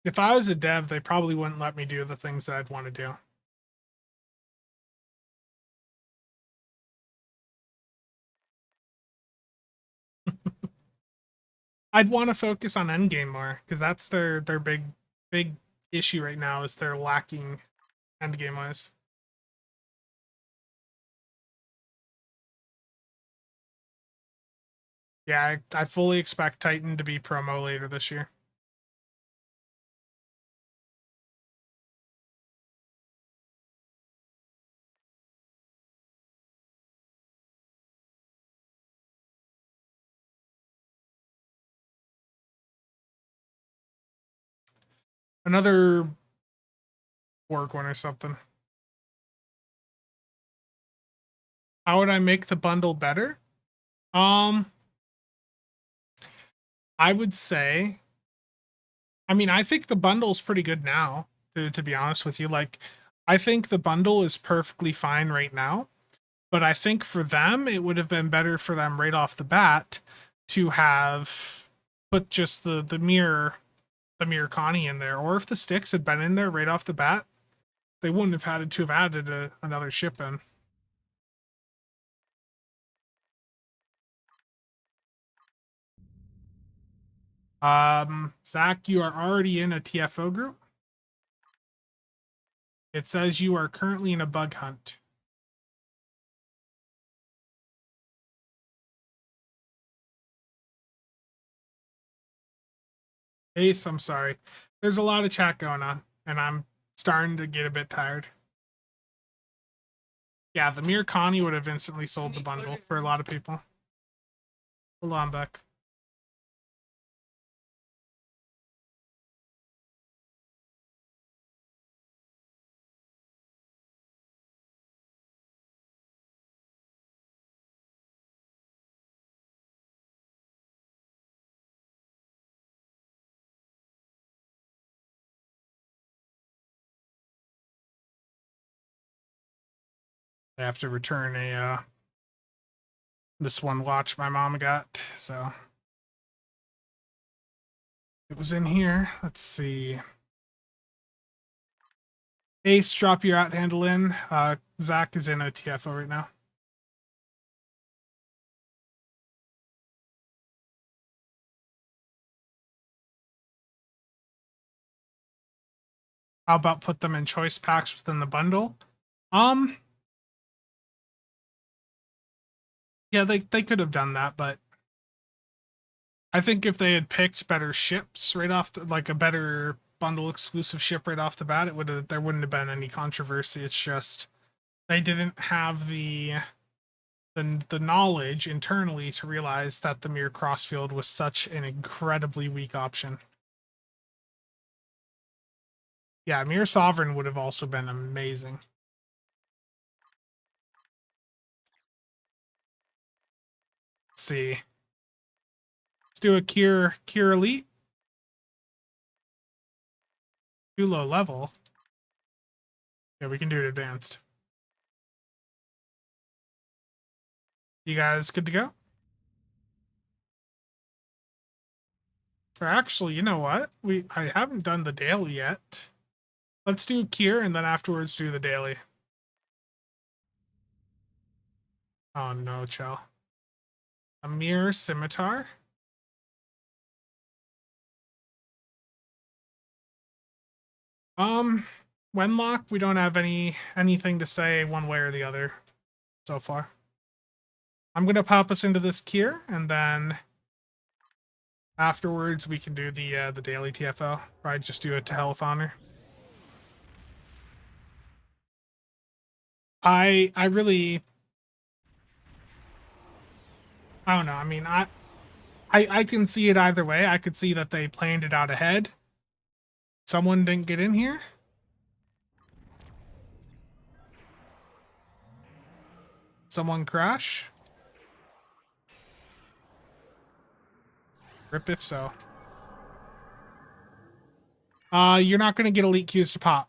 If I was a dev, they probably wouldn't let me do the things that I'd want to do. I'd want to focus on endgame more because that's their big issue right now is they're lacking endgame wise. Yeah, I fully expect Titan to be promo later this year. Another work one or something. How would I make the bundle better? I would say, I mean, I think the bundle's pretty good now, to be honest with you. Like, I think the bundle is perfectly fine right now, but I think for them, it would have been better for them right off the bat to have put just the mirror Connie in there, or if the sticks had been in there right off the bat, they wouldn't have had to have added another ship in. Zach, you are already in a TFO group. It says you are currently in a bug hunt. Ace, I'm sorry. There's a lot of chat going on, and I'm starting to get a bit tired. Yeah, the mere Connie would have instantly sold the bundle for a lot of people. Hold on, Beck. I have to return a this one watch my mom got, so it was in here. Let's see. Ace, drop your out handle in. Zach is in a TFO right now. How about put them in choice packs within the bundle? Yeah, they could have done that, but I think if they had picked better ships right off like a better bundle exclusive ship right off the bat, there wouldn't have been any controversy. It's just they didn't have the knowledge internally to realize that the Mirror Crossfield was such an incredibly weak option. Yeah, Mirror Sovereign would have also been amazing. Let's see. Let's do a Cure Elite. Too low level. Yeah, we can do it advanced. You guys good to go? Or actually, you know what? I haven't done the daily yet. Let's do Cure and then afterwards do the daily. Oh no, Chell. A Mirror Scimitar. Wenlock, we don't have anything to say one way or the other so far. I'm gonna pop us into this Cure, and then afterwards we can do the daily TFO. Probably just do it to Health Honor. I really, I don't know. I mean, I can see it either way. I could see that they planned it out ahead. Someone didn't get in here. Someone crash. Rip if so. You're not gonna get elite Qs to pop.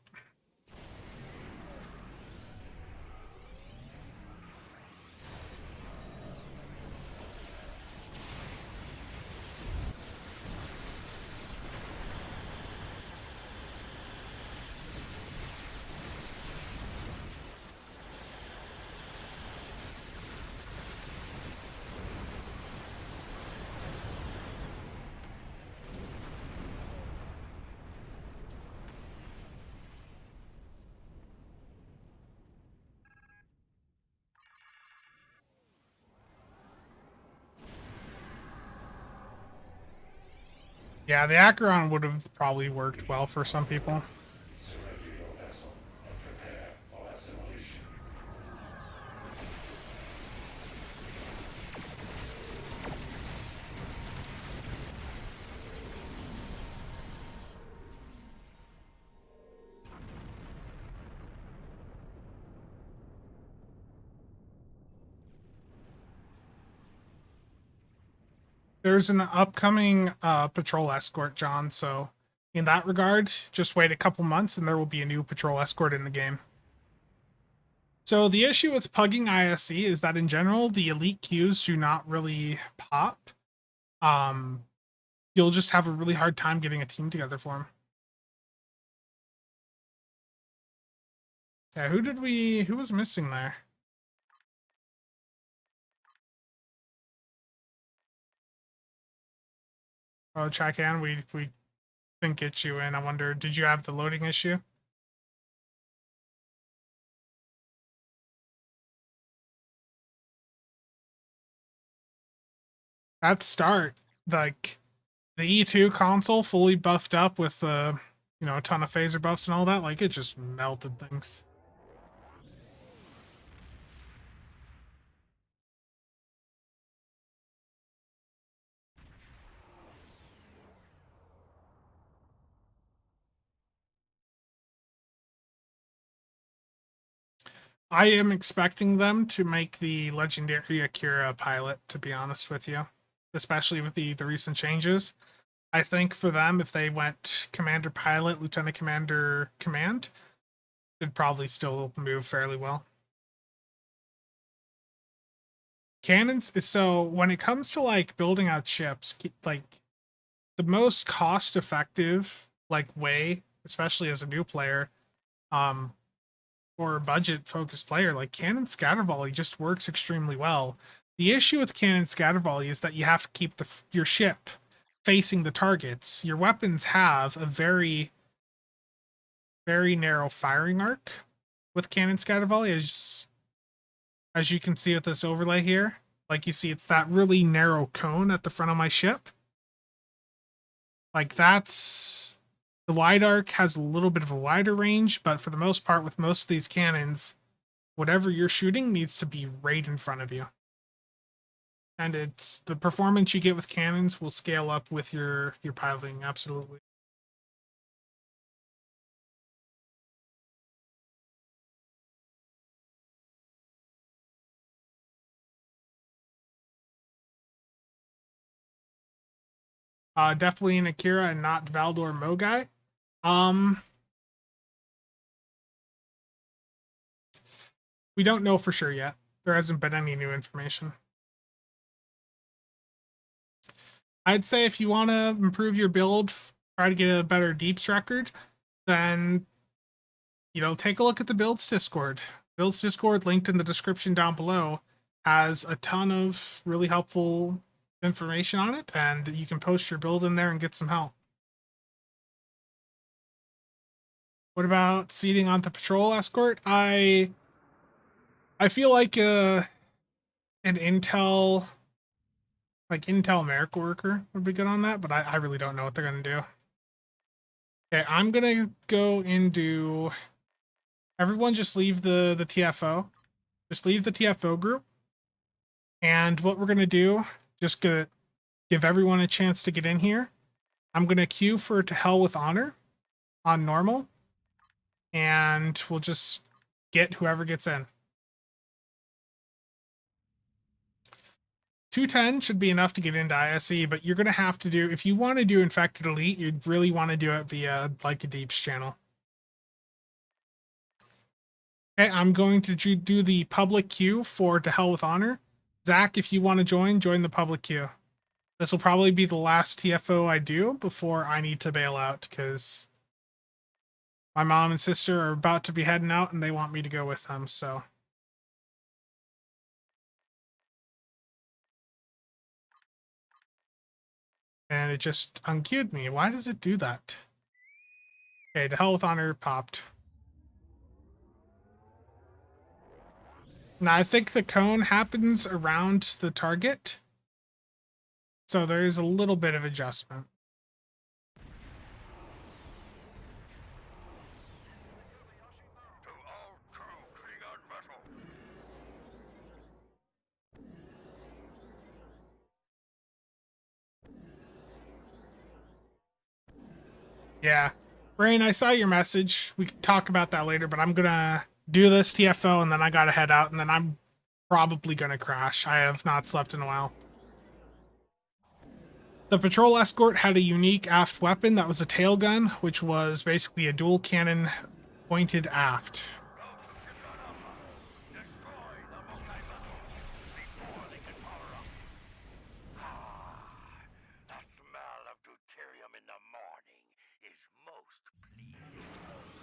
Yeah, the Acheron would have probably worked well for some people. There's an upcoming patrol escort, John, so in that regard, just wait a couple months and there will be a new patrol escort in the game. So the issue with pugging ISE is that in general, the elite queues do not really pop. You'll just have a really hard time getting a team together for them. Yeah, who was missing there? Oh, Chakan, we didn't get you in. I wonder, did you have the loading issue? That start, like the E2 console fully buffed up with you know, a ton of phaser buffs and all that, like it just melted things. I am expecting them to make the legendary Akira pilot, to be honest with you, especially with the recent changes. I think for them, if they went commander pilot, lieutenant commander command, it'd probably still move fairly well. Cannons is so when it comes to like building out ships, like the most cost effective like way, especially as a new player, or a budget focused player, like cannon scatter volley just works extremely well. The issue with cannon scatter volley is that you have to keep your ship facing the targets. Your weapons have a very narrow firing arc with cannon scatter volley, as you can see with this overlay here. Like you see, it's that really narrow cone at the front of my ship. Like that's the wide arc has a little bit of a wider range, but for the most part, with most of these cannons, whatever you're shooting needs to be right in front of you. And it's the performance you get with cannons will scale up with your piloting, absolutely. Definitely an Akira and not Valdor Mogai. We don't know for sure yet. There hasn't been any new information. I'd say if you want to improve your build, try to get a better deeps record, then, you know, take a look at the builds Discord. Builds Discord, linked in the description down below, has a ton of really helpful information on it, and you can post your build in there and get some help. What about seating onto patrol escort? I feel like an Intel America worker would be good on that, but I really don't know what they're gonna do. Okay, I'm gonna go into everyone just leave the TFO. Just leave the TFO group. And what we're gonna do, just gonna give everyone a chance to get in here. I'm gonna queue for To Hell with Honor on normal. And we'll just get whoever gets in. 210 should be enough to get into ISE, but you're going to have to do, if you want to do Infected Elite, you'd really want to do it via like a Deeps channel. Okay, I'm going to do the public queue for To Hell with Honor. Zach, if you want to join the public queue. This will probably be the last TFO I do before I need to bail out, because my mom and sister are about to be heading out and they want me to go with them, so. And it just unqueued me. Why does it do that? Okay, To Hell with Honor popped. Now, I think the cone happens around the target, so there is a little bit of adjustment. To all true Klingon vessels. Yeah. Brain, I saw your message. We can talk about that later, but I'm gonna do this TFO and then I gotta head out and then I'm probably gonna crash. I have not slept in a while. The patrol escort had a unique aft weapon that was a tail gun, which was basically a dual cannon pointed aft. Go to Shipyard Alpha. Destroy the multi-vessels before they can power up. Ah, that smell of deuterium in the morning is most pleasing.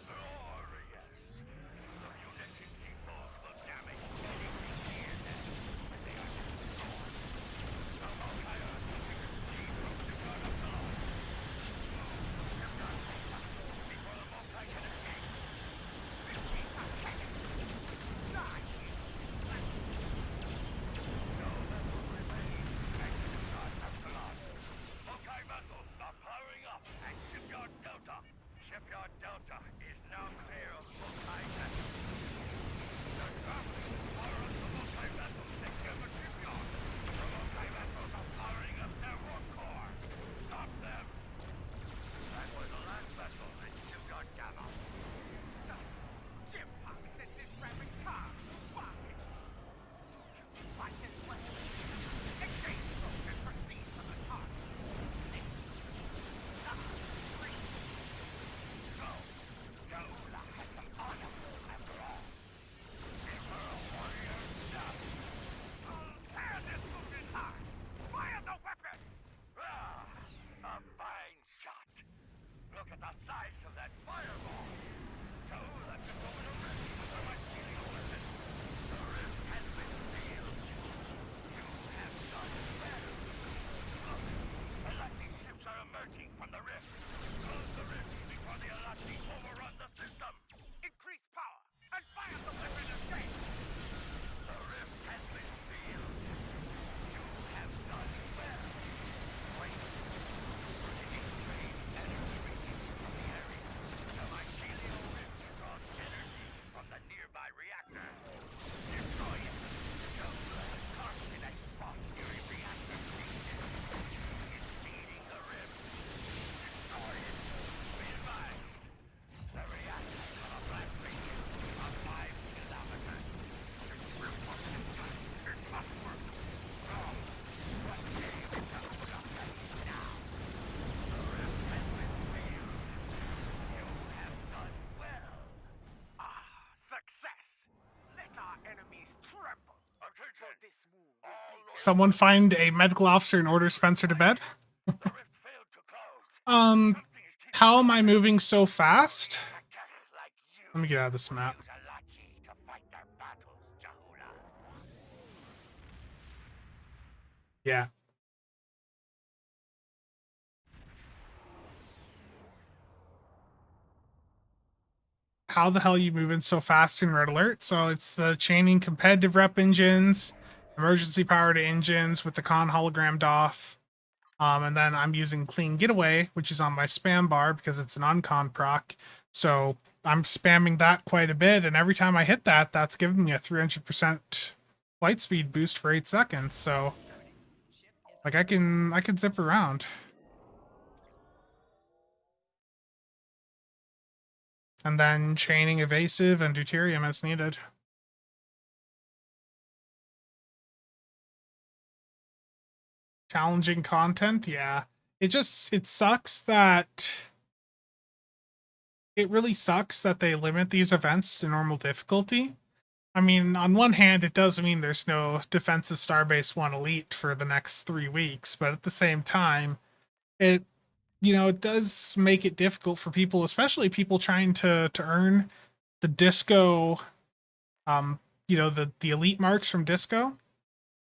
Glorious. The munition depots will damage anything near them when they are destroyed. The multi-earth will be received from Shipyard Alpha. Move to Shipyard Alpha before the multi can escape. 15 seconds. Die. No vessels remain at Shipyard Epsilon. Multi-vessels are powering up at Shipyard Delta. Shipyard Delta is now clear of multi-vessels. The traffic is power up the multi-vessels that give a shipyard. The multi-vessels are powering up their warp core. Stop them. That was the last vessel at Shipyard Gamma. Jim Pop sent his rapid car. Fuck it. Fight this way. Exchange those and proceed to the target. 6, 5, 3. Go. Yaula has some honor after all. Give her a warrior stuff. Tear this wounded heart. Fire the weapon. A fine shot. Look at the size of that fireball. Yaula can go in a rift with her mycelial weapon. The rift has been sealed. You have done well. Look, Alati ships are emerging from the rift. Close the rift before the Alati overrun the system. Increase power and fire the weapon again. The rift has been sealed. You have done well. Wait. Beginning drain energy readings from the area. The mycelial rift draws energy from the nearby reactor. Destroy it. Yaula has targeted a spot near a reactor station. It's feeding the rift. Destroy it. Be advised. The reactor is on a blast radius of 5 kilometers. It will work this time. It must work. No. What game is Yaula playing now? The rift has been sealed. You have done well. Success. Let our enemies tremble. Attention. This move will be Someone find a medical officer and order Spencer to bed. The rift failed to close. Um, Something is keeping how am I moving so fast? Attack like you. Let me get out of this map. Use Alachi to fight their battles, Jahula. Yeah. How the hell are you moving so fast in Red Alert? So it's the chaining competitive rep engines, emergency powered engines with the con hologrammed off. And then I'm using clean getaway, which is on my spam bar because it's an uncon proc. So I'm spamming that quite a bit, and every time I hit that, that's giving me a 300% flight speed boost for 8 seconds. So like I can zip around. And then chaining evasive and deuterium as needed. Challenging content, yeah. It sucks that it really sucks that they limit these events to normal difficulty. I mean, on one hand, it does mean there's no defensive Starbase 1 Elite for the next 3 weeks, but at the same time, it does make it difficult for people, especially people trying to earn the disco, the elite marks from disco,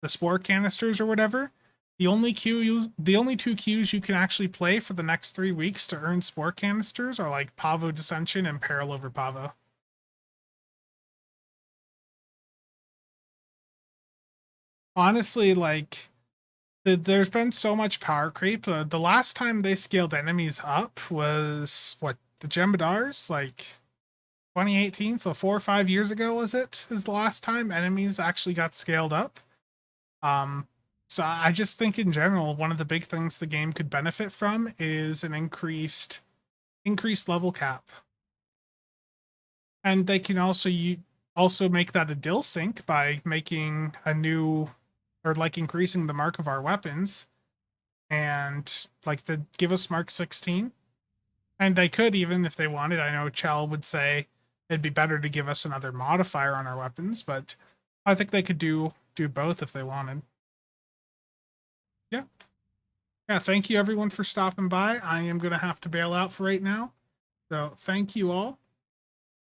the spore canisters or whatever. The only two queues you can actually play for the next 3 weeks to earn spore canisters are like Pavo Dissension and Peril over Pavo. Honestly, like, there's been so much power creep. The last time they scaled enemies up was, the Jem'Hadars? Like, 2018, so 4 or 5 years ago, was the last time enemies actually got scaled up. So I just think in general, one of the big things the game could benefit from is an increased level cap. And they can also make that a dill sync by making a new, or like increasing the mark of our weapons. and like to give us Mark 16. And they could even if they wanted. I know Chell would say it'd be better to give us another modifier on our weapons, but I think they could do both if they wanted. Yeah. Yeah, thank you everyone for stopping by. I am going to have to bail out for right now. So thank you all.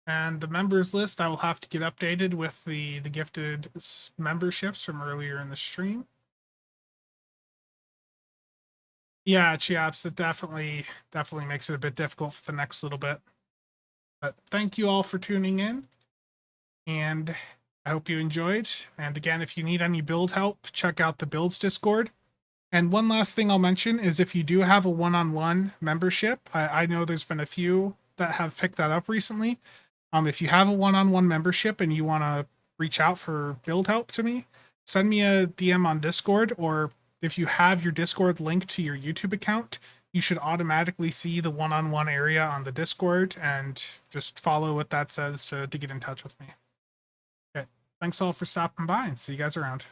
And the members list, I will have to get updated with the gifted memberships from earlier in the stream. Yeah, chaps, it definitely makes it a bit difficult for the next little bit. But thank you all for tuning in. And I hope you enjoyed. And again, if you need any build help, check out the Builds Discord. And one last thing I'll mention is if you do have a one-on-one membership, I know there's been a few that have picked that up recently. If you have a one-on-one membership and you want to reach out for build help to me, send me a DM on Discord, or if you have your Discord linked to your YouTube account, you should automatically see the one-on-one area on the Discord and just follow what that says to get in touch with me. Okay, thanks all for stopping by and see you guys around.